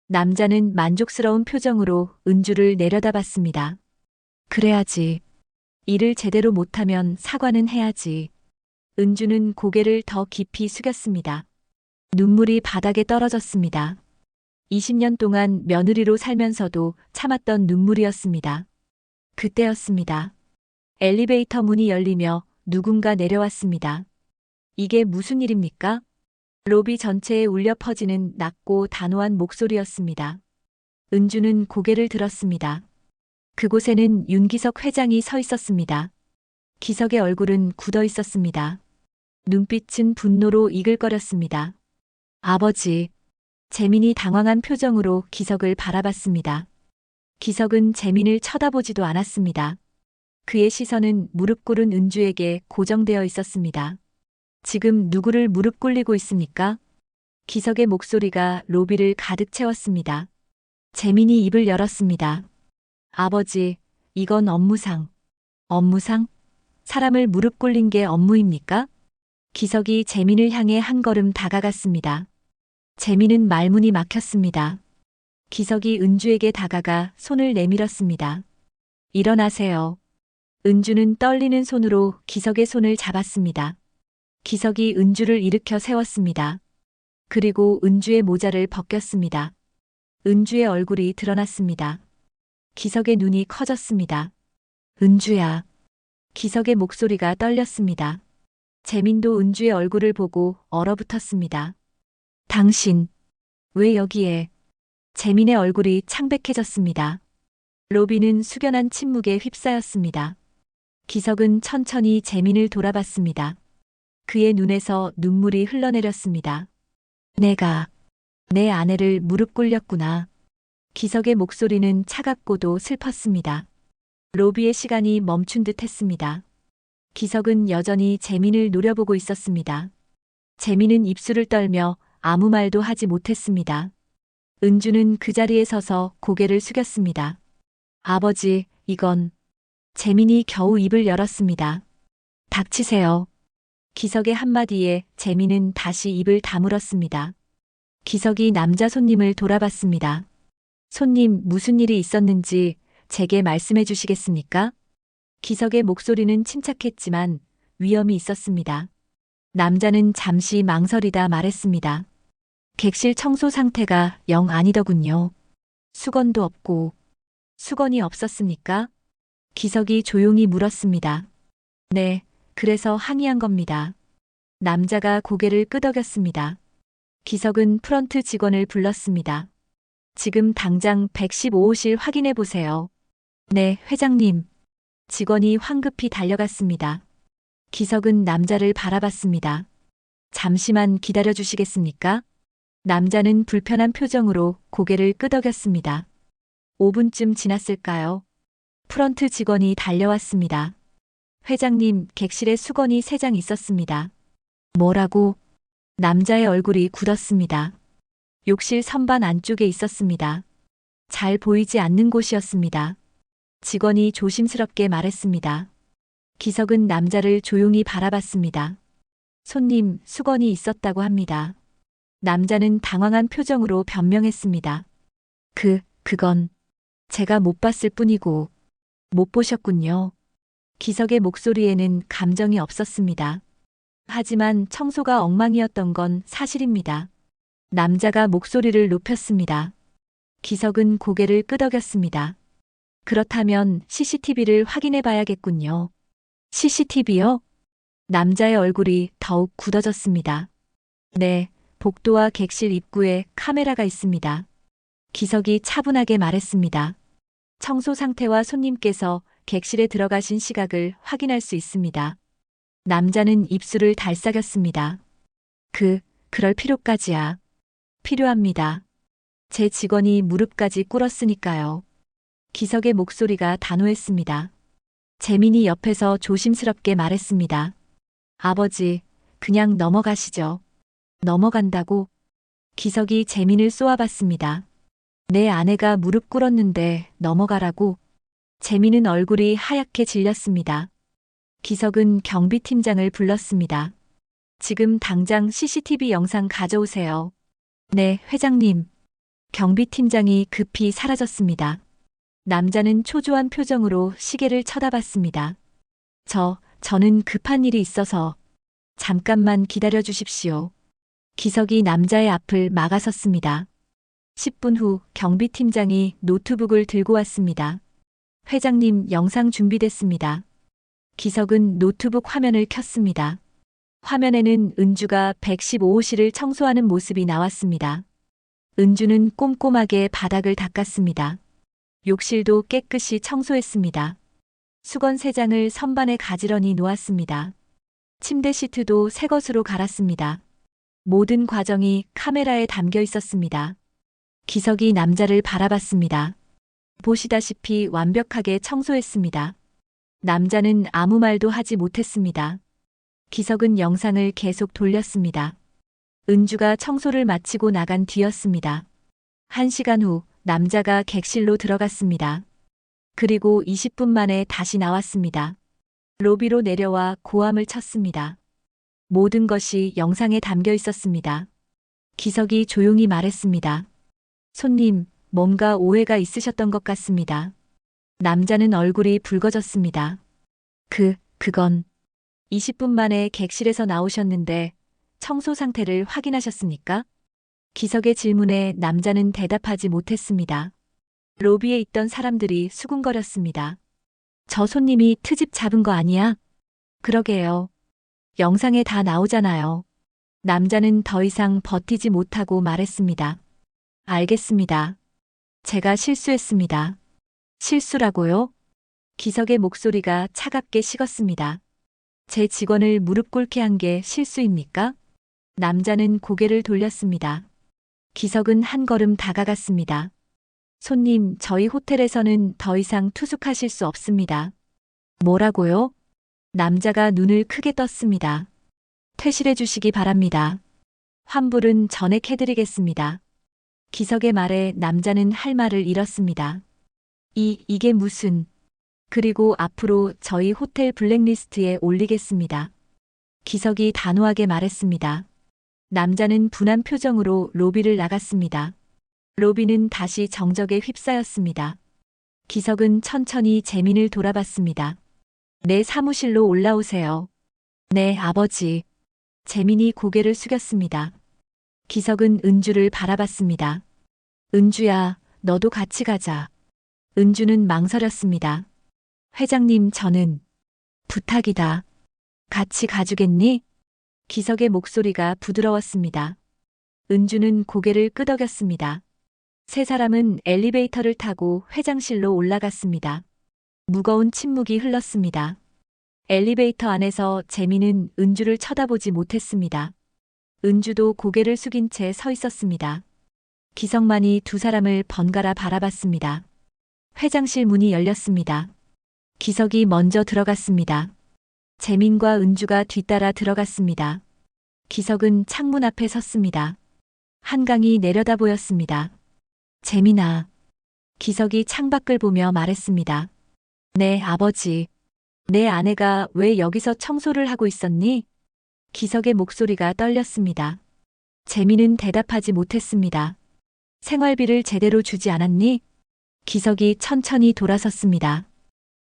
남자는 만족스러운 표정으로 은주를 내려다봤습니다. 그래야지. 일을 제대로 못하면 사과는 해야지. 은주는 고개를 더 깊이 숙였습니다. 눈물이 바닥에 떨어졌습니다. 20년 동안 며느리로 살면서도 참았던 눈물이었습니다. 그때였습니다. 엘리베이터 문이 열리며 누군가 내려왔습니다. 이게 무슨 일입니까? 로비 전체에 울려 퍼지는 낮고 단호한 목소리였습니다. 은주는 고개를 들었습니다. 그곳에는 윤기석 회장이 서 있었습니다. 기석의 얼굴은 굳어 있었습니다. 눈빛은 분노로 이글거렸습니다. 아버지. 재민이 당황한 표정으로 기석을 바라봤습니다. 기석은 재민을 쳐다보지도 않았습니다. 그의 시선은 무릎 꿇은 은주에게 고정되어 있었습니다. 지금 누구를 무릎 꿇리고 있습니까? 기석의 목소리가 로비를 가득 채웠습니다. 재민이 입을 열었습니다. 아버지, 이건 업무상. 업무상? 사람을 무릎 꿇린 게 업무입니까? 기석이 재민을 향해 한 걸음 다가갔습니다. 재민은 말문이 막혔습니다. 기석이 은주에게 다가가 손을 내밀었습니다. 일어나세요. 은주는 떨리는 손으로 기석의 손을 잡았습니다. 기석이 은주를 일으켜 세웠습니다. 그리고 은주의 모자를 벗겼습니다. 은주의 얼굴이 드러났습니다. 기석의 눈이 커졌습니다. 은주야. 기석의 목소리가 떨렸습니다. 재민도 은주의 얼굴을 보고 얼어붙었습니다. 당신, 왜 여기에? 재민의 얼굴이 창백해졌습니다. 로비는 숙연한 침묵에 휩싸였습니다. 기석은 천천히 재민을 돌아봤습니다. 그의 눈에서 눈물이 흘러내렸습니다. 내가 내 아내를 무릎 꿇렸구나. 기석의 목소리는 차갑고도 슬펐습니다. 로비의 시간이 멈춘 듯 했습니다. 기석은 여전히 재민을 노려보고 있었습니다. 재민은 입술을 떨며 아무 말도 하지 못했습니다. 은주는 그 자리에 서서 고개를 숙였습니다. 아버지, 이건... 재민이 겨우 입을 열었습니다. 닥치세요. 기석의 한마디에 재민은 다시 입을 다물었습니다. 기석이 남자 손님을 돌아봤습니다. 손님, 무슨 일이 있었는지 제게 말씀해 주시겠습니까? 기석의 목소리는 침착했지만 위험이 있었습니다. 남자는 잠시 망설이다 말했습니다. 객실 청소 상태가 영 아니더군요. 수건도 없고. 수건이 없었습니까? 기석이 조용히 물었습니다. 네, 그래서 항의한 겁니다. 남자가 고개를 끄덕였습니다. 기석은 프런트 직원을 불렀습니다. 지금 당장 115호실 확인해 보세요. 네, 회장님. 직원이 황급히 달려갔습니다. 기석은 남자를 바라봤습니다. 잠시만 기다려 주시겠습니까? 남자는 불편한 표정으로 고개를 끄덕였습니다. 5분쯤 지났을까요? 프런트 직원이 달려왔습니다. 회장님, 객실에 수건이 3장 있었습니다. 뭐라고? 남자의 얼굴이 굳었습니다. 욕실 선반 안쪽에 있었습니다. 잘 보이지 않는 곳이었습니다. 직원이 조심스럽게 말했습니다. 기석은 남자를 조용히 바라봤습니다. 손님, 수건이 있었다고 합니다. 남자는 당황한 표정으로 변명했습니다. 그건 제가 못 봤을 뿐이고. 못 보셨군요. 기석의 목소리에는 감정이 없었습니다. 하지만 청소가 엉망이었던 건 사실입니다. 남자가 목소리를 높였습니다. 기석은 고개를 끄덕였습니다. 그렇다면 CCTV를 확인해 봐야겠군요. CCTV요? 남자의 얼굴이 더욱 굳어졌습니다. 네, 복도와 객실 입구에 카메라가 있습니다. 기석이 차분하게 말했습니다. 청소 상태와 손님께서 객실에 들어가신 시각을 확인할 수 있습니다. 남자는 입술을 달싹였습니다. 그럴 필요까지야. 필요합니다. 제 직원이 무릎까지 꿇었으니까요. 기석의 목소리가 단호했습니다. 재민이 옆에서 조심스럽게 말했습니다. 아버지, 그냥 넘어가시죠. 넘어간다고? 기석이 재민을 쏘아봤습니다. 내 아내가 무릎 꿇었는데 넘어가라고? 재민은 얼굴이 하얗게 질렸습니다. 기석은 경비팀장을 불렀습니다. 지금 당장 CCTV 영상 가져오세요. 네, 회장님. 경비팀장이 급히 사라졌습니다. 남자는 초조한 표정으로 시계를 쳐다봤습니다. 저는 급한 일이 있어서 잠깐만 기다려 주십시오. 기석이 남자의 앞을 막아섰습니다. 10분 후 경비팀장이 노트북을 들고 왔습니다. 회장님, 영상 준비됐습니다. 기석은 노트북 화면을 켰습니다. 화면에는 은주가 115호실을 청소하는 모습이 나왔습니다. 은주는 꼼꼼하게 바닥을 닦았습니다. 욕실도 깨끗이 청소했습니다. 수건 3장을 선반에 가지런히 놓았습니다. 침대 시트도 새 것으로 갈았습니다. 모든 과정이 카메라에 담겨 있었습니다. 기석이 남자를 바라봤습니다. 보시다시피 완벽하게 청소했습니다. 남자는 아무 말도 하지 못했습니다. 기석은 영상을 계속 돌렸습니다. 은주가 청소를 마치고 나간 뒤였습니다. 1시간 후 남자가 객실로 들어갔습니다. 그리고 20분 만에 다시 나왔습니다. 로비로 내려와 고함을 쳤습니다. 모든 것이 영상에 담겨 있었습니다. 기석이 조용히 말했습니다. 손님, 뭔가 오해가 있으셨던 것 같습니다. 남자는 얼굴이 붉어졌습니다. 그건 20분 만에 객실에서 나오셨는데 청소 상태를 확인하셨습니까? 기석의 질문에 남자는 대답하지 못했습니다. 로비에 있던 사람들이 수군거렸습니다. 저 손님이 트집 잡은 거 아니야? 그러게요. 영상에 다 나오잖아요. 남자는 더 이상 버티지 못하고 말했습니다. 알겠습니다. 제가 실수했습니다. 실수라고요? 기석의 목소리가 차갑게 식었습니다. 제 직원을 무릎 꿇게 한 게 실수입니까? 남자는 고개를 돌렸습니다. 기석은 한 걸음 다가갔습니다. 손님, 저희 호텔에서는 더 이상 투숙하실 수 없습니다. 뭐라고요? 남자가 눈을 크게 떴습니다. 퇴실해 주시기 바랍니다. 환불은 전액해드리겠습니다. 기석의 말에 남자는 할 말을 잃었습니다. 이게 무슨... 그리고 앞으로 저희 호텔 블랙리스트에 올리겠습니다. 기석이 단호하게 말했습니다. 남자는 분한 표정으로 로비를 나갔습니다. 로비는 다시 정적에 휩싸였습니다. 기석은 천천히 재민을 돌아봤습니다. 내 사무실로 올라오세요. 네, 아버지. 재민이 고개를 숙였습니다. 기석은 은주를 바라봤습니다. 은주야, 너도 같이 가자. 은주는 망설였습니다. 회장님, 저는 부탁이다. 같이 가주겠니? 기석의 목소리가 부드러웠습니다. 은주는 고개를 끄덕였습니다. 세 사람은 엘리베이터를 타고 회장실로 올라갔습니다. 무거운 침묵이 흘렀습니다. 엘리베이터 안에서 재민은 은주를 쳐다보지 못했습니다. 은주도 고개를 숙인 채 서 있었습니다. 기석만이 두 사람을 번갈아 바라봤습니다. 회장실 문이 열렸습니다. 기석이 먼저 들어갔습니다. 재민과 은주가 뒤따라 들어갔습니다. 기석은 창문 앞에 섰습니다. 한강이 내려다 보였습니다. 재민아. 기석이 창밖을 보며 말했습니다. 네, 아버지. 내 아내가 왜 여기서 청소를 하고 있었니? 기석의 목소리가 떨렸습니다. 재민은 대답하지 못했습니다. 생활비를 제대로 주지 않았니? 기석이 천천히 돌아섰습니다.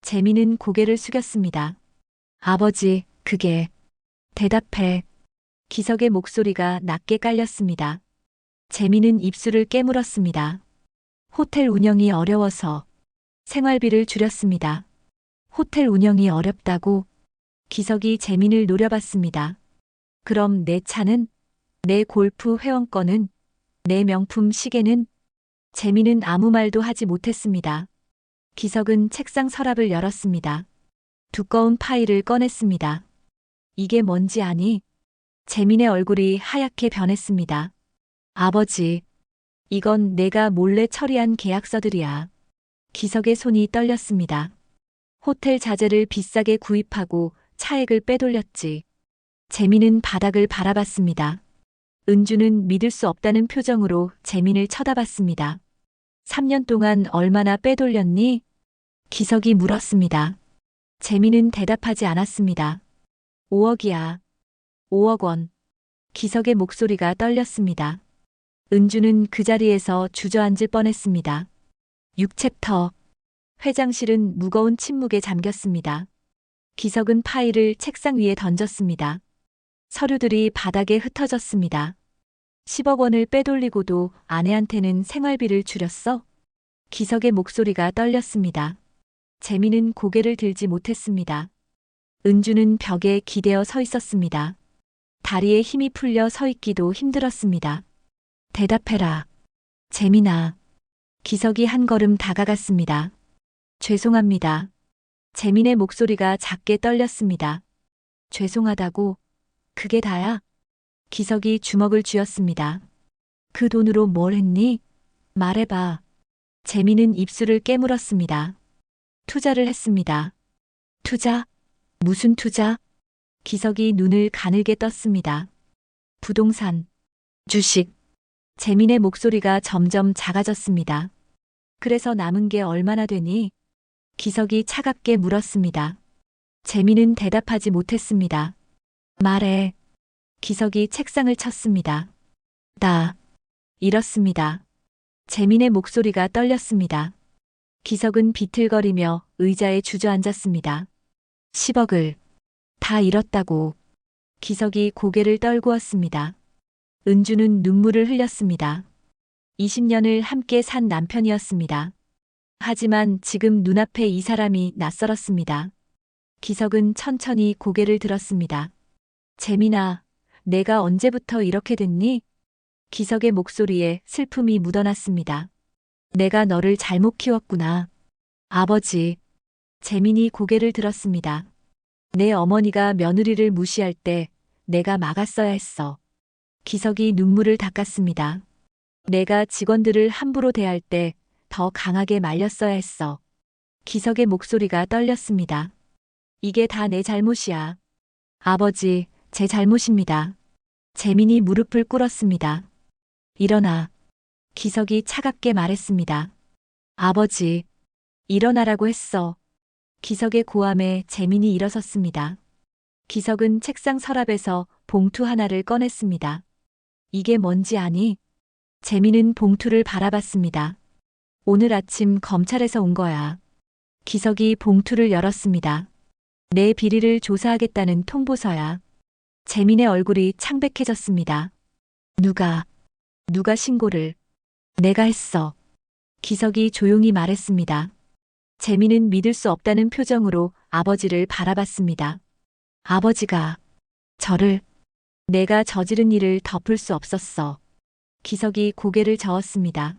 재민은 고개를 숙였습니다. 아버지, 그게... 대답해. 기석의 목소리가 낮게 깔렸습니다. 재민은 입술을 깨물었습니다. 호텔 운영이 어려워서 생활비를 줄였습니다. 호텔 운영이 어렵다고? 기석이 재민을 노려봤습니다. 그럼 내 차는? 내 골프 회원권은? 내 명품 시계는? 재민은 아무 말도 하지 못했습니다. 기석은 책상 서랍을 열었습니다. 두꺼운 파일을 꺼냈습니다. 이게 뭔지 아니? 재민의 얼굴이 하얗게 변했습니다. 아버지, 이건 내가 몰래 처리한 계약서들이야. 기석의 손이 떨렸습니다. 호텔 자재를 비싸게 구입하고 차액을 빼돌렸지. 재민은 바닥을 바라봤습니다. 은주는 믿을 수 없다는 표정으로 재민을 쳐다봤습니다. 3년 동안 얼마나 빼돌렸니? 기석이 물었습니다. 재민은 대답하지 않았습니다. 5억이야. 5억 원. 기석의 목소리가 떨렸습니다. 은주는 그 자리에서 주저앉을 뻔했습니다. 6챕터. 회장실은 무거운 침묵에 잠겼습니다. 기석은 파일을 책상 위에 던졌습니다. 서류들이 바닥에 흩어졌습니다. 10억 원을 빼돌리고도 아내한테는 생활비를 줄였어? 기석의 목소리가 떨렸습니다. 재민은 고개를 들지 못했습니다. 은주는 벽에 기대어 서 있었습니다. 다리에 힘이 풀려 서 있기도 힘들었습니다. 대답해라. 재민아. 기석이 한 걸음 다가갔습니다. 죄송합니다. 재민의 목소리가 작게 떨렸습니다. 죄송하다고? 그게 다야? 기석이 주먹을 쥐었습니다. 그 돈으로 뭘 했니? 말해봐. 재민은 입술을 깨물었습니다. 투자를 했습니다. 투자? 무슨 투자? 기석이 눈을 가늘게 떴습니다. 부동산, 주식. 재민의 목소리가 점점 작아졌습니다. 그래서 남은 게 얼마나 되니? 기석이 차갑게 물었습니다. 재민은 대답하지 못했습니다. 말해. 기석이 책상을 쳤습니다. 나 잃었습니다. 재민의 목소리가 떨렸습니다. 기석은 비틀거리며 의자에 주저앉았습니다. 10억을 다 잃었다고. 기석이 고개를 떨구었습니다. 은주는 눈물을 흘렸습니다. 20년을 함께 산 남편이었습니다. 하지만 지금 눈앞에 이 사람이 낯설었습니다. 기석은 천천히 고개를 들었습니다. 재민아, 내가 언제부터 이렇게 됐니? 기석의 목소리에 슬픔이 묻어났습니다. 내가 너를 잘못 키웠구나. 아버지. 재민이 고개를 들었습니다. 내 어머니가 며느리를 무시할 때 내가 막았어야 했어. 기석이 눈물을 닦았습니다. 내가 직원들을 함부로 대할 때 더 강하게 말렸어야 했어. 기석의 목소리가 떨렸습니다. 이게 다 내 잘못이야. 아버지, 제 잘못입니다. 재민이 무릎을 꿇었습니다. 일어나. 기석이 차갑게 말했습니다. 아버지, 일어나라고 했어. 기석의 고함에 재민이 일어섰습니다. 기석은 책상 서랍에서 봉투 하나를 꺼냈습니다. 이게 뭔지 아니? 재민은 봉투를 바라봤습니다. 오늘 아침 검찰에서 온 거야. 기석이 봉투를 열었습니다. 내 비리를 조사하겠다는 통보서야. 재민의 얼굴이 창백해졌습니다. 누가 신고를? 내가 했어. 기석이 조용히 말했습니다. 재민은 믿을 수 없다는 표정으로 아버지를 바라봤습니다. 아버지가 저를 내가 저지른 일을 덮을 수 없었어. 기석이 고개를 저었습니다.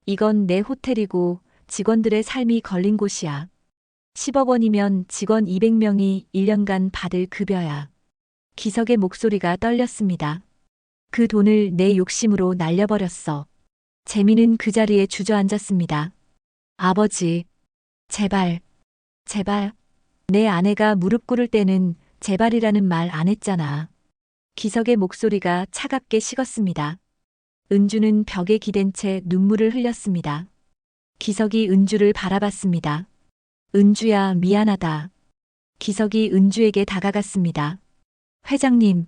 이건 내 호텔이고 직원들의 삶이 걸린 곳이야. 10억 원이면 직원 200명이 1년간 받을 급여야. 기석의 목소리가 떨렸습니다. 그 돈을 내 욕심으로 날려버렸어. 재민은 그 자리에 주저앉았습니다. 아버지, 제발. 내 아내가 무릎 꿇을 때는 제발이라는 말 안 했잖아. 기석의 목소리가 차갑게 식었습니다. 은주는 벽에 기댄 채 눈물을 흘렸습니다. 기석이 은주를 바라봤습니다. 은주야, 미안하다. 기석이 은주에게 다가갔습니다. 회장님.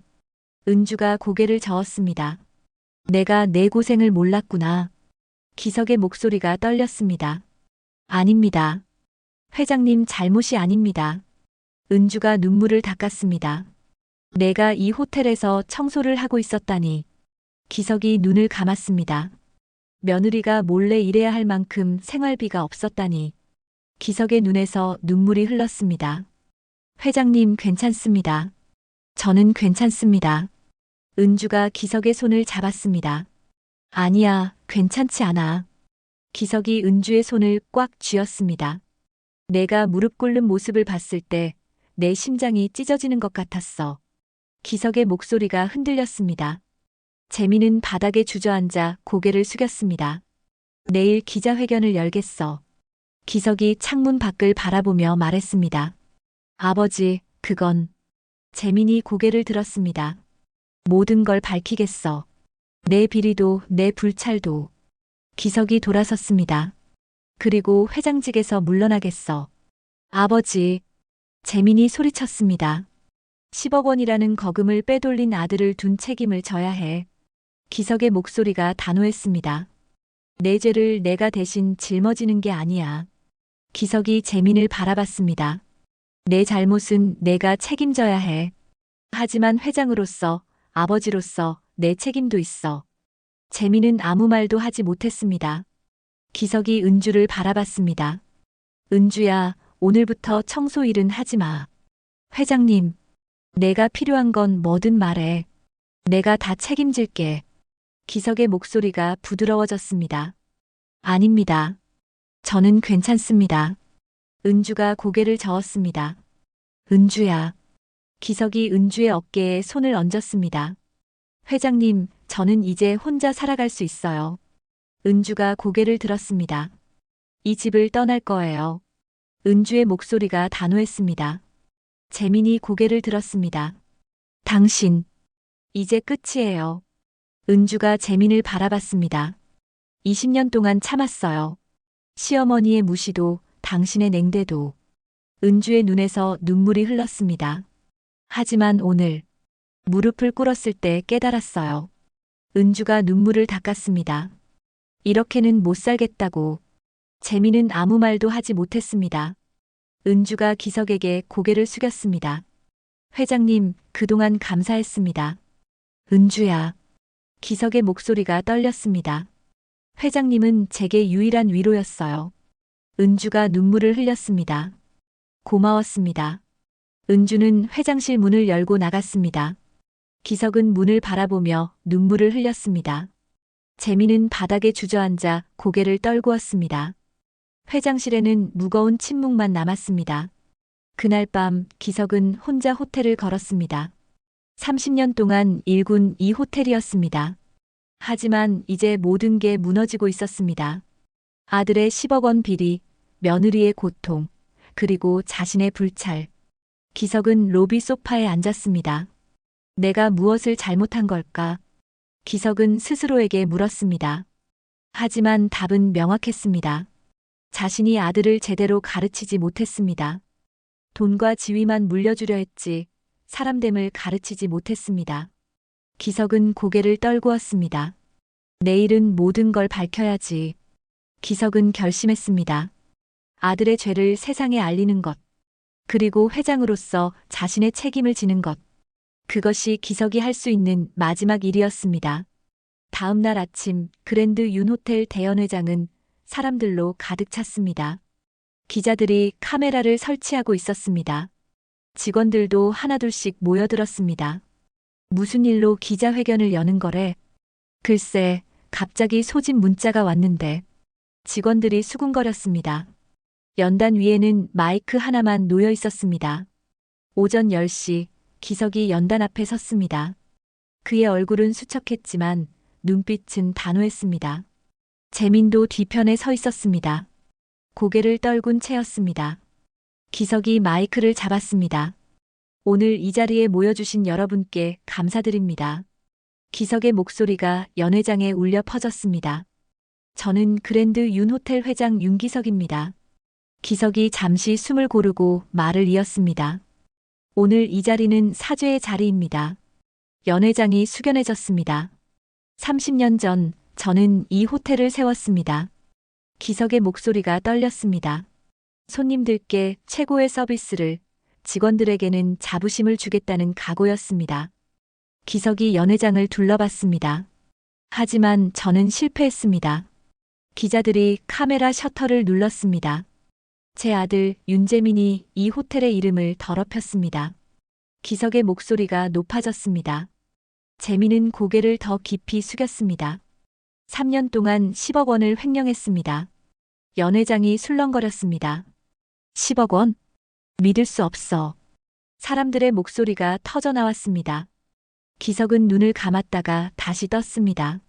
은주가 고개를 저었습니다. 내가 내 고생을 몰랐구나. 기석의 목소리가 떨렸습니다. 아닙니다. 회장님 잘못이 아닙니다. 은주가 눈물을 닦았습니다. 내가 이 호텔에서 청소를 하고 있었다니. 기석이 눈을 감았습니다. 며느리가 몰래 일해야 할 만큼 생활비가 없었다니. 기석의 눈에서 눈물이 흘렀습니다. 회장님 괜찮습니다. 저는 괜찮습니다. 은주가 기석의 손을 잡았습니다. 아니야, 괜찮지 않아. 기석이 은주의 손을 꽉 쥐었습니다. 내가 무릎 꿇는 모습을 봤을 때 내 심장이 찢어지는 것 같았어. 기석의 목소리가 흔들렸습니다. 재민은 바닥에 주저앉아 고개를 숙였습니다. 내일 기자회견을 열겠어. 기석이 창문 밖을 바라보며 말했습니다. 아버지, 그건. 재민이 고개를 들었습니다. 모든 걸 밝히겠어. 내 비리도 내 불찰도. 기석이 돌아섰습니다. 그리고 회장직에서 물러나겠어. 아버지. 재민이 소리쳤습니다. 10억 원이라는 거금을 빼돌린 아들을 둔 책임을 져야 해. 기석의 목소리가 단호했습니다. 내 죄를 내가 대신 짊어지는 게 아니야. 기석이 재민을 바라봤습니다. 내 잘못은 내가 책임져야 해. 하지만 회장으로서, 아버지로서 내 책임도 있어. 재민은 아무 말도 하지 못했습니다. 기석이 은주를 바라봤습니다. 은주야, 오늘부터 청소 일은 하지 마. 회장님, 내가 필요한 건 뭐든 말해. 내가 다 책임질게. 기석의 목소리가 부드러워졌습니다. 아닙니다. 저는 괜찮습니다. 은주가 고개를 저었습니다. 은주야. 기석이 은주의 어깨에 손을 얹었습니다. 회장님, 저는 이제 혼자 살아갈 수 있어요. 은주가 고개를 들었습니다. 이 집을 떠날 거예요. 은주의 목소리가 단호했습니다. 재민이 고개를 들었습니다. 당신, 이제 끝이에요. 은주가 재민을 바라봤습니다. 20년 동안 참았어요. 시어머니의 무시도, 당신의 냉대도. 은주의 눈에서 눈물이 흘렀습니다. 하지만 오늘, 무릎을 꿇었을 때 깨달았어요. 은주가 눈물을 닦았습니다. 이렇게는 못 살겠다고. 재민은 아무 말도 하지 못했습니다. 은주가 기석에게 고개를 숙였습니다. 회장님, 그동안 감사했습니다. 은주야. 기석의 목소리가 떨렸습니다. 회장님은 제게 유일한 위로였어요. 은주가 눈물을 흘렸습니다. 고마웠습니다. 은주는 회장실 문을 열고 나갔습니다. 기석은 문을 바라보며 눈물을 흘렸습니다. 재민은 바닥에 주저앉아 고개를 떨구었습니다. 회장실에는 무거운 침묵만 남았습니다. 그날 밤 기석은 혼자 호텔을 걸었습니다. 30년 동안 일군 이 호텔이었습니다. 하지만 이제 모든 게 무너지고 있었습니다. 아들의 10억 원 비리, 며느리의 고통, 그리고 자신의 불찰. 기석은 로비 소파에 앉았습니다. 내가 무엇을 잘못한 걸까? 기석은 스스로에게 물었습니다. 하지만 답은 명확했습니다. 자신이 아들을 제대로 가르치지 못했습니다. 돈과 지위만 물려주려 했지 사람됨을 가르치지 못했습니다. 기석은 고개를 떨구었습니다. 내일은 모든 걸 밝혀야지. 기석은 결심했습니다. 아들의 죄를 세상에 알리는 것, 그리고 회장으로서 자신의 책임을 지는 것. 그것이 기석이 할 수 있는 마지막 일이었습니다. 다음 날 아침 그랜드 윤 호텔 대연회장은 사람들로 가득 찼습니다. 기자들이 카메라를 설치하고 있었습니다. 직원들도 하나둘씩 모여들었습니다. 무슨 일로 기자회견을 여는 거래? 글쎄, 갑자기 소집 문자가 왔는데. 직원들이 수군거렸습니다. 연단 위에는 마이크 하나만 놓여 있었습니다. 오전 10시 기석이 연단 앞에 섰습니다. 그의 얼굴은 수척했지만 눈빛은 단호했습니다. 재민도 뒤편에 서 있었습니다. 고개를 떨군 채였습니다. 기석이 마이크를 잡았습니다. 오늘 이 자리에 모여주신 여러분께 감사드립니다. 기석의 목소리가 연회장에 울려 퍼졌습니다. 저는 그랜드 윤 호텔 회장 윤기석입니다. 기석이 잠시 숨을 고르고 말을 이었습니다. 오늘 이 자리는 사죄의 자리입니다. 연회장이 숙연해졌습니다. 30년 전 저는 이 호텔을 세웠습니다. 기석의 목소리가 떨렸습니다. 손님들께 최고의 서비스를, 직원들에게는 자부심을 주겠다는 각오였습니다. 기석이 연회장을 둘러봤습니다. 하지만 저는 실패했습니다. 기자들이 카메라 셔터를 눌렀습니다. 제 아들 윤재민이 이 호텔의 이름을 더럽혔습니다. 기석의 목소리가 높아졌습니다. 재민은 고개를 더 깊이 숙였습니다. 3년 동안 10억 원을 횡령했습니다. 연회장이 술렁거렸습니다. 10억 원? 믿을 수 없어. 사람들의 목소리가 터져나왔습니다. 기석은 눈을 감았다가 다시 떴습니다.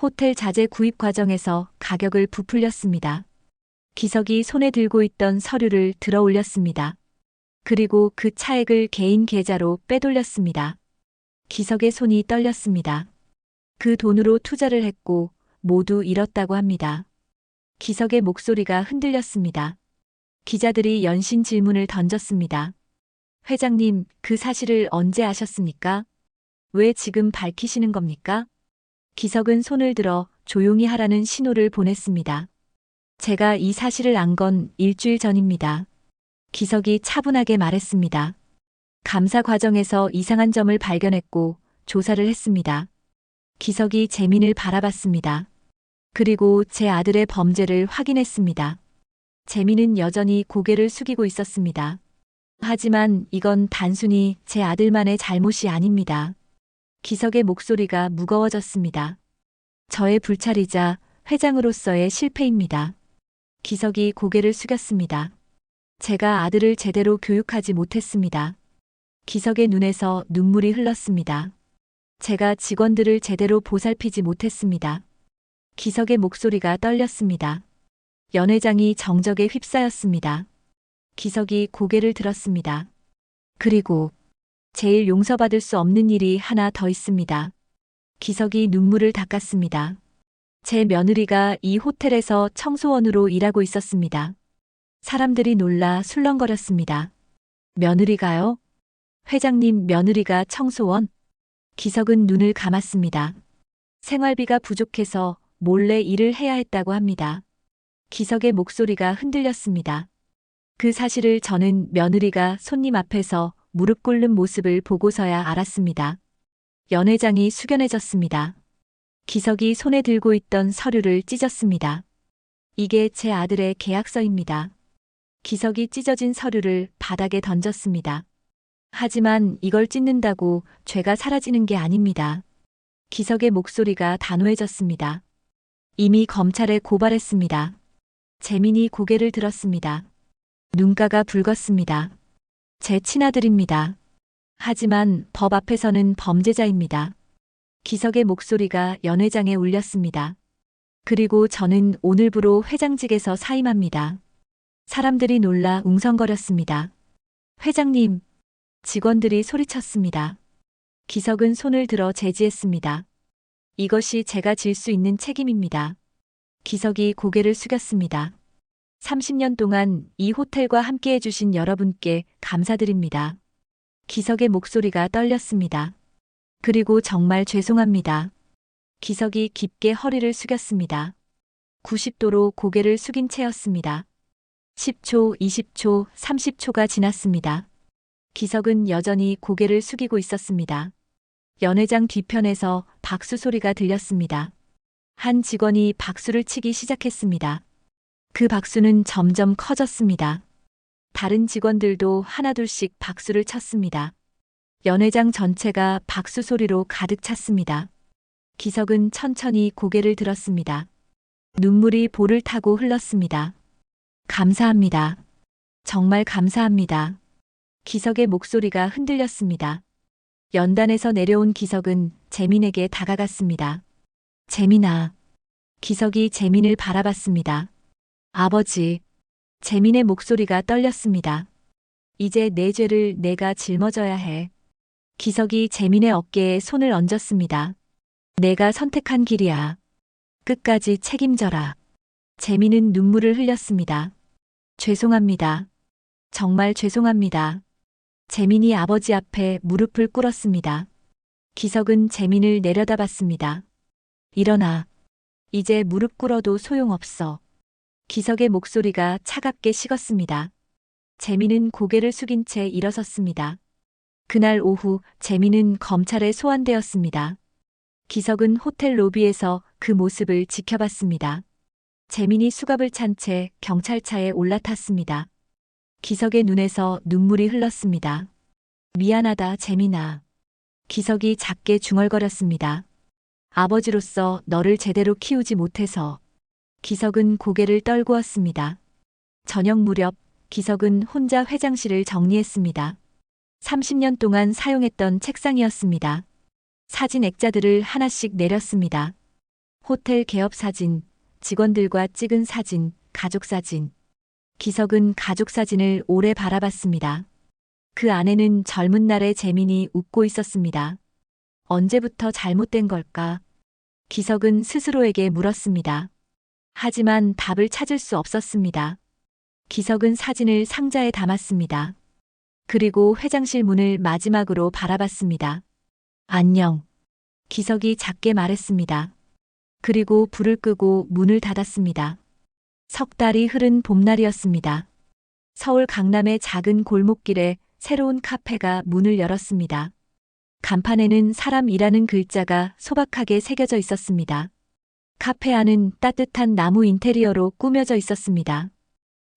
호텔 자재 구입 과정에서 가격을 부풀렸습니다. 기석이 손에 들고 있던 서류를 들어 올렸습니다. 그리고 그 차액을 개인 계좌로 빼돌렸습니다. 기석의 손이 떨렸습니다. 그 돈으로 투자를 했고 모두 잃었다고 합니다. 기석의 목소리가 흔들렸습니다. 기자들이 연신 질문을 던졌습니다. 회장님, 그 사실을 언제 아셨습니까? 왜 지금 밝히시는 겁니까? 기석은 손을 들어 조용히 하라는 신호를 보냈습니다. 제가 이 사실을 안 건 일주일 전입니다. 기석이 차분하게 말했습니다. 감사 과정에서 이상한 점을 발견했고 조사를 했습니다. 기석이 재민을 바라봤습니다. 그리고 제 아들의 범죄를 확인했습니다. 재민은 여전히 고개를 숙이고 있었습니다. 하지만 이건 단순히 제 아들만의 잘못이 아닙니다. 기석의 목소리가 무거워졌습니다. 저의 불찰이자 회장으로서의 실패입니다. 기석이 고개를 숙였습니다. 제가 아들을 제대로 교육하지 못했습니다. 기석의 눈에서 눈물이 흘렀습니다. 제가 직원들을 제대로 보살피지 못했습니다. 기석의 목소리가 떨렸습니다. 연회장이 정적에 휩싸였습니다. 기석이 고개를 들었습니다. 그리고 제일 용서받을 수 없는 일이 하나 더 있습니다. 기석이 눈물을 닦았습니다. 제 며느리가 이 호텔에서 청소원으로 일하고 있었습니다. 사람들이 놀라 술렁거렸습니다. 며느리가요? 회장님 며느리가 청소원? 기석은 눈을 감았습니다. 생활비가 부족해서 몰래 일을 해야 했다고 합니다. 기석의 목소리가 흔들렸습니다. 그 사실을 저는 며느리가 손님 앞에서 무릎 꿇는 모습을 보고서야 알았습니다. 연회장이 숙연해졌습니다. 기석이 손에 들고 있던 서류를 찢었습니다. 이게 제 아들의 계약서입니다. 기석이 찢어진 서류를 바닥에 던졌습니다. 하지만 이걸 찢는다고 죄가 사라지는 게 아닙니다. 기석의 목소리가 단호해졌습니다. 이미 검찰에 고발했습니다. 재민이 고개를 들었습니다. 눈가가 붉었습니다. 제 친아들입니다. 하지만 법 앞에서는 범죄자입니다. 기석의 목소리가 연회장에 울렸습니다. 그리고 저는 오늘부로 회장직에서 사임합니다. 사람들이 놀라 웅성거렸습니다. 회장님, 직원들이 소리쳤습니다. 기석은 손을 들어 제지했습니다. 이것이 제가 질 수 있는 책임입니다. 기석이 고개를 숙였습니다. 30년 동안 이 호텔과 함께 해주신 여러분께 감사드립니다. 기석의 목소리가 떨렸습니다. 그리고 정말 죄송합니다. 기석이 깊게 허리를 숙였습니다. 90도로 고개를 숙인 채였습니다. 10초, 20초, 30초가 지났습니다. 기석은 여전히 고개를 숙이고 있었습니다. 연회장 뒤편에서 박수 소리가 들렸습니다. 한 직원이 박수를 치기 시작했습니다. 그 박수는 점점 커졌습니다. 다른 직원들도 하나둘씩 박수를 쳤습니다. 연회장 전체가 박수 소리로 가득 찼습니다. 기석은 천천히 고개를 들었습니다. 눈물이 볼을 타고 흘렀습니다. 감사합니다. 정말 감사합니다. 기석의 목소리가 흔들렸습니다. 연단에서 내려온 기석은 재민에게 다가갔습니다. 재민아. 기석이 재민을 바라봤습니다. 아버지. 재민의 목소리가 떨렸습니다. 이제 내 죄를 내가 짊어져야 해. 기석이 재민의 어깨에 손을 얹었습니다. 내가 선택한 길이야. 끝까지 책임져라. 재민은 눈물을 흘렸습니다. 죄송합니다. 정말 죄송합니다. 재민이 아버지 앞에 무릎을 꿇었습니다. 기석은 재민을 내려다봤습니다. 일어나. 이제 무릎 꿇어도 소용없어. 기석의 목소리가 차갑게 식었습니다. 재민은 고개를 숙인 채 일어섰습니다. 그날 오후 재민은 검찰에 소환되었습니다. 기석은 호텔 로비에서 그 모습을 지켜봤습니다. 재민이 수갑을 찬 채 경찰차에 올라탔습니다. 기석의 눈에서 눈물이 흘렀습니다. 미안하다, 재민아. 기석이 작게 중얼거렸습니다. 아버지로서 너를 제대로 키우지 못해서. 기석은 고개를 떨구었습니다. 저녁 무렵 기석은 혼자 회장실을 정리했습니다. 30년 동안 사용했던 책상이었습니다. 사진 액자들을 하나씩 내렸습니다. 호텔 개업 사진, 직원들과 찍은 사진, 가족 사진. 기석은 가족 사진을 오래 바라봤습니다. 그 안에는 젊은 날의 재민이 웃고 있었습니다. 언제부터 잘못된 걸까? 기석은 스스로에게 물었습니다. 하지만 답을 찾을 수 없었습니다. 기석은 사진을 상자에 담았습니다. 그리고 회장실 문을 마지막으로 바라봤습니다. 안녕. 기석이 작게 말했습니다. 그리고 불을 끄고 문을 닫았습니다. 석 달이 흐른 봄날이었습니다. 서울 강남의 작은 골목길에 새로운 카페가 문을 열었습니다. 간판에는 사람이라는 글자가 소박하게 새겨져 있었습니다. 카페 안은 따뜻한 나무 인테리어로 꾸며져 있었습니다.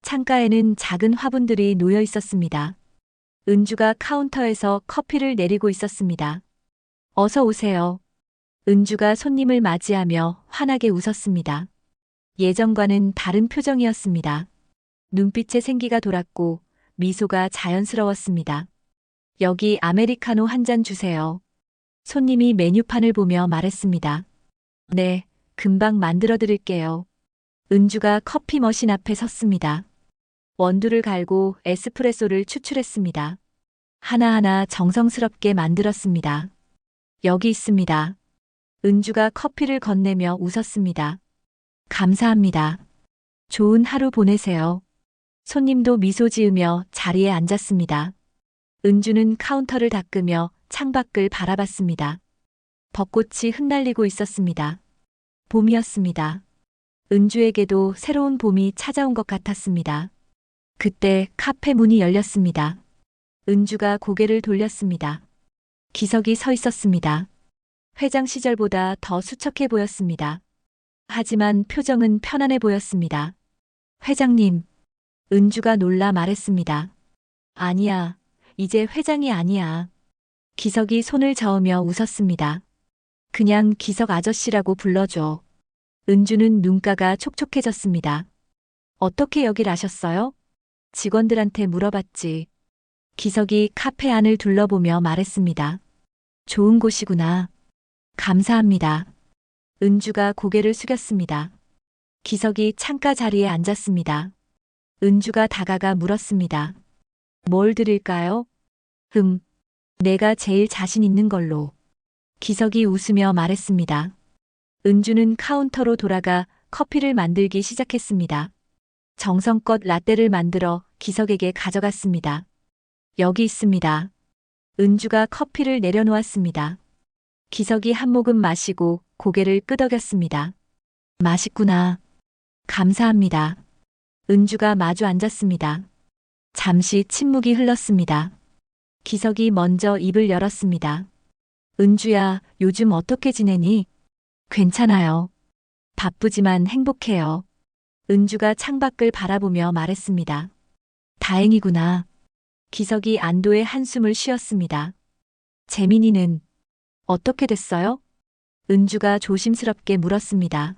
창가에는 작은 화분들이 놓여 있었습니다. 은주가 카운터에서 커피를 내리고 있었습니다. 어서 오세요. 은주가 손님을 맞이하며 환하게 웃었습니다. 예전과는 다른 표정이었습니다. 눈빛에 생기가 돌았고 미소가 자연스러웠습니다. 여기 아메리카노 한 잔 주세요. 손님이 메뉴판을 보며 말했습니다. 네, 금방 만들어 드릴게요. 은주가 커피 머신 앞에 섰습니다. 원두를 갈고 에스프레소를 추출했습니다. 하나하나 정성스럽게 만들었습니다. 여기 있습니다. 은주가 커피를 건네며 웃었습니다. 감사합니다. 좋은 하루 보내세요. 손님도 미소 지으며 자리에 앉았습니다. 은주는 카운터를 닦으며 창밖을 바라봤습니다. 벚꽃이 흩날리고 있었습니다. 봄이었습니다. 은주에게도 새로운 봄이 찾아온 것 같았습니다. 그때 카페 문이 열렸습니다. 은주가 고개를 돌렸습니다. 기석이 서 있었습니다. 회장 시절보다 더 수척해 보였습니다. 하지만 표정은 편안해 보였습니다. 회장님, 은주가 놀라 말했습니다. 아니야, 이제 회장이 아니야. 기석이 손을 저으며 웃었습니다. 그냥 기석 아저씨라고 불러줘. 은주는 눈가가 촉촉해졌습니다. 어떻게 여길 아셨어요? 직원들한테 물어봤지. 기석이 카페 안을 둘러보며 말했습니다. 좋은 곳이구나. 감사합니다. 은주가 고개를 숙였습니다. 기석이 창가 자리에 앉았습니다. 은주가 다가가 물었습니다. 뭘 드릴까요? 내가 제일 자신 있는 걸로. 기석이 웃으며 말했습니다. 은주는 카운터로 돌아가 커피를 만들기 시작했습니다. 정성껏 라떼를 만들어 기석에게 가져갔습니다. 여기 있습니다. 은주가 커피를 내려놓았습니다. 기석이 한 모금 마시고 고개를 끄덕였습니다. 맛있구나. 감사합니다. 은주가 마주 앉았습니다. 잠시 침묵이 흘렀습니다. 기석이 먼저 입을 열었습니다. 은주야, 요즘 어떻게 지내니? 괜찮아요. 바쁘지만 행복해요. 은주가 창밖을 바라보며 말했습니다. 다행이구나. 기석이 안도의 한숨을 쉬었습니다. 재민이는 어떻게 됐어요? 은주가 조심스럽게 물었습니다.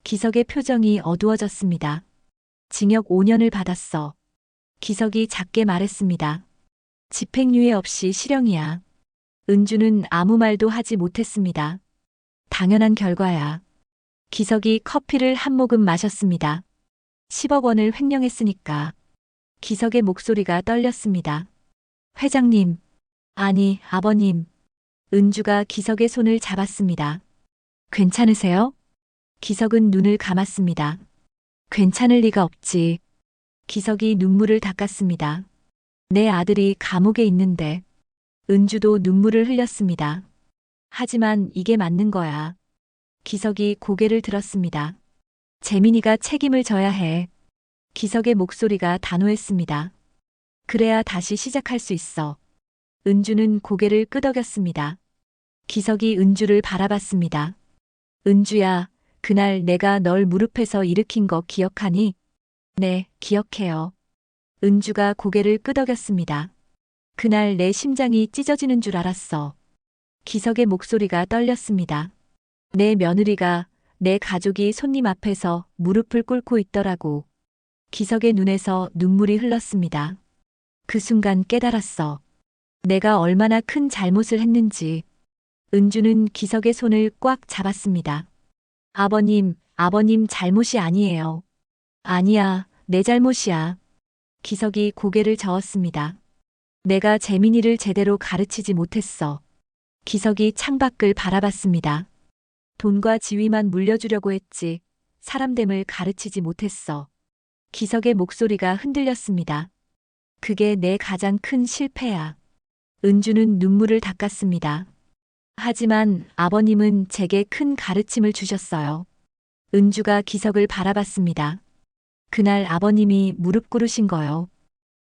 기석의 표정이 어두워졌습니다. 징역 5년을 받았어. 기석이 작게 말했습니다. 집행유예 없이 실형이야. 은주는 아무 말도 하지 못했습니다. 당연한 결과야. 기석이 커피를 한 모금 마셨습니다. 10억 원을 횡령했으니까. 기석의 목소리가 떨렸습니다. 회장님, 아니, 아버님. 은주가 기석의 손을 잡았습니다. 괜찮으세요? 기석은 눈을 감았습니다. 괜찮을 리가 없지. 기석이 눈물을 닦았습니다. 내 아들이 감옥에 있는데. 은주도 눈물을 흘렸습니다. 하지만 이게 맞는 거야. 기석이 고개를 들었습니다. 재민이가 책임을 져야 해. 기석의 목소리가 단호했습니다. 그래야 다시 시작할 수 있어. 은주는 고개를 끄덕였습니다. 기석이 은주를 바라봤습니다. 은주야, 그날 내가 널 무릎에서 일으킨 거 기억하니? 네, 기억해요. 은주가 고개를 끄덕였습니다. 그날 내 심장이 찢어지는 줄 알았어. 기석의 목소리가 떨렸습니다. 내 며느리가, 내 가족이 손님 앞에서 무릎을 꿇고 있더라고. 기석의 눈에서 눈물이 흘렀습니다. 그 순간 깨달았어. 내가 얼마나 큰 잘못을 했는지. 은주는 기석의 손을 꽉 잡았습니다. 아버님 잘못이 아니에요. 아니야, 내 잘못이야. 기석이 고개를 저었습니다. 내가 재민이를 제대로 가르치지 못했어. 기석이 창밖을 바라봤습니다. 돈과 지위만 물려주려고 했지, 사람됨을 가르치지 못했어. 기석의 목소리가 흔들렸습니다. 그게 내 가장 큰 실패야. 은주는 눈물을 닦았습니다. 하지만 아버님은 제게 큰 가르침을 주셨어요. 은주가 기석을 바라봤습니다. 그날 아버님이 무릎 꿇으신 거요.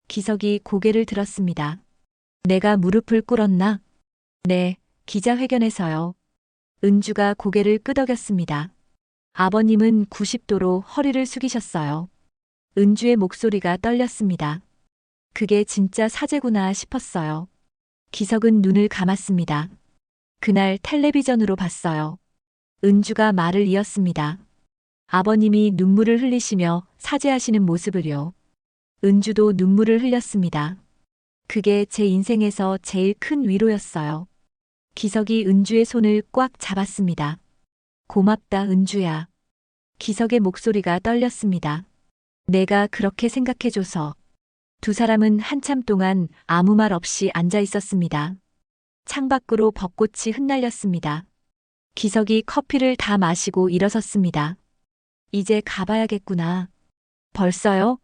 기석이 고개를 들었습니다. 내가 무릎을 꿇었나? 네, 기자회견에서요. 은주가 고개를 끄덕였습니다. 아버님은 90도로 허리를 숙이셨어요. 은주의 목소리가 떨렸습니다. 그게 진짜 사죄구나 싶었어요. 기석은 눈을 감았습니다. 그날 텔레비전으로 봤어요. 은주가 말을 이었습니다. 아버님이 눈물을 흘리시며 사죄하시는 모습을요. 은주도 눈물을 흘렸습니다. 그게 제 인생에서 제일 큰 위로였어요. 기석이 은주의 손을 꽉 잡았습니다. 고맙다, 은주야. 기석의 목소리가 떨렸습니다. 내가 그렇게 생각해줘서. 두 사람은 한참 동안 아무 말 없이 앉아 있었습니다. 창밖으로 벚꽃이 흩날렸습니다. 기석이 커피를 다 마시고 일어섰습니다. 이제 가봐야겠구나. 벌써요?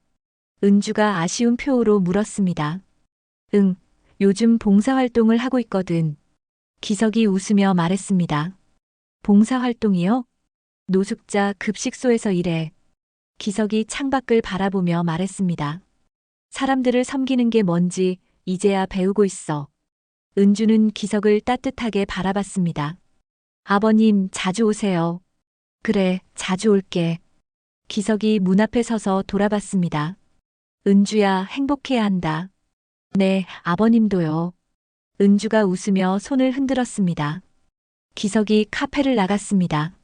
은주가 아쉬운 표호로 물었습니다. 응, 요즘 봉사활동을 하고 있거든. 기석이 웃으며 말했습니다. 봉사활동이요? 노숙자 급식소에서 일해. 기석이 창밖을 바라보며 말했습니다. 사람들을 섬기는 게 뭔지 이제야 배우고 있어. 은주는 기석을 따뜻하게 바라봤습니다. 아버님, 자주 오세요. 그래, 자주 올게. 기석이 문 앞에 서서 돌아봤습니다. 은주야, 행복해야 한다. 네, 아버님도요. 은주가 웃으며 손을 흔들었습니다. 기석이 카페를 나갔습니다.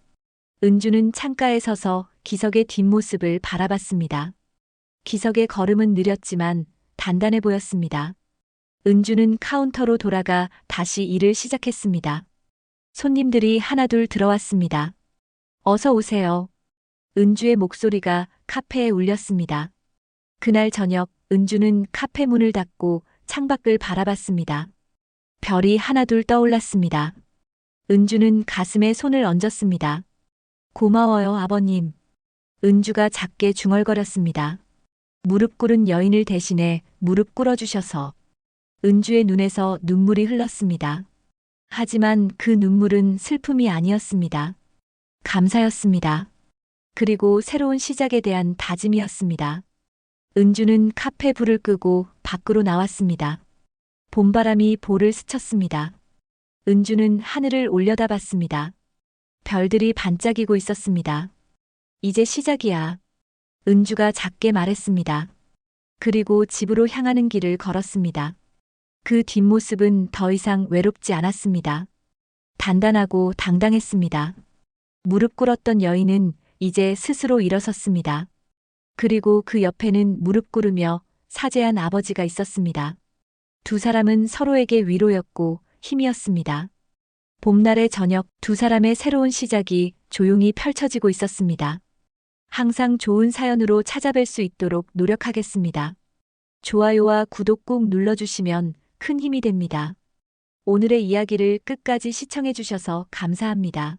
은주는 창가에 서서 기석의 뒷모습을 바라봤습니다. 기석의 걸음은 느렸지만 단단해 보였습니다. 은주는 카운터로 돌아가 다시 일을 시작했습니다. 손님들이 하나둘 들어왔습니다. 어서 오세요. 은주의 목소리가 카페에 울렸습니다. 그날 저녁 은주는 카페 문을 닫고 창밖을 바라봤습니다. 별이 하나둘 떠올랐습니다. 은주는 가슴에 손을 얹었습니다. 고마워요, 아버님. 은주가 작게 중얼거렸습니다. 무릎 꿇은 여인을 대신해 무릎 꿇어주셔서. 은주의 눈에서 눈물이 흘렀습니다. 하지만 그 눈물은 슬픔이 아니었습니다. 감사였습니다. 그리고 새로운 시작에 대한 다짐이었습니다. 은주는 카페 불을 끄고 밖으로 나왔습니다. 봄바람이 볼을 스쳤습니다. 은주는 하늘을 올려다봤습니다. 별들이 반짝이고 있었습니다. 이제 시작이야. 은주가 작게 말했습니다. 그리고 집으로 향하는 길을 걸었습니다. 그 뒷모습은 더 이상 외롭지 않았습니다. 단단하고 당당했습니다. 무릎 꿇었던 여인은 이제 스스로 일어섰습니다. 그리고 그 옆에는 무릎 꿇으며 사죄한 아버지가 있었습니다. 두 사람은 서로에게 위로였고 힘이었습니다. 봄날의 저녁 두 사람의 새로운 시작이 조용히 펼쳐지고 있었습니다. 항상 좋은 사연으로 찾아뵐 수 있도록 노력하겠습니다. 좋아요와 구독 꾹 눌러주시면 큰 힘이 됩니다. 오늘의 이야기를 끝까지 시청해주셔서 감사합니다.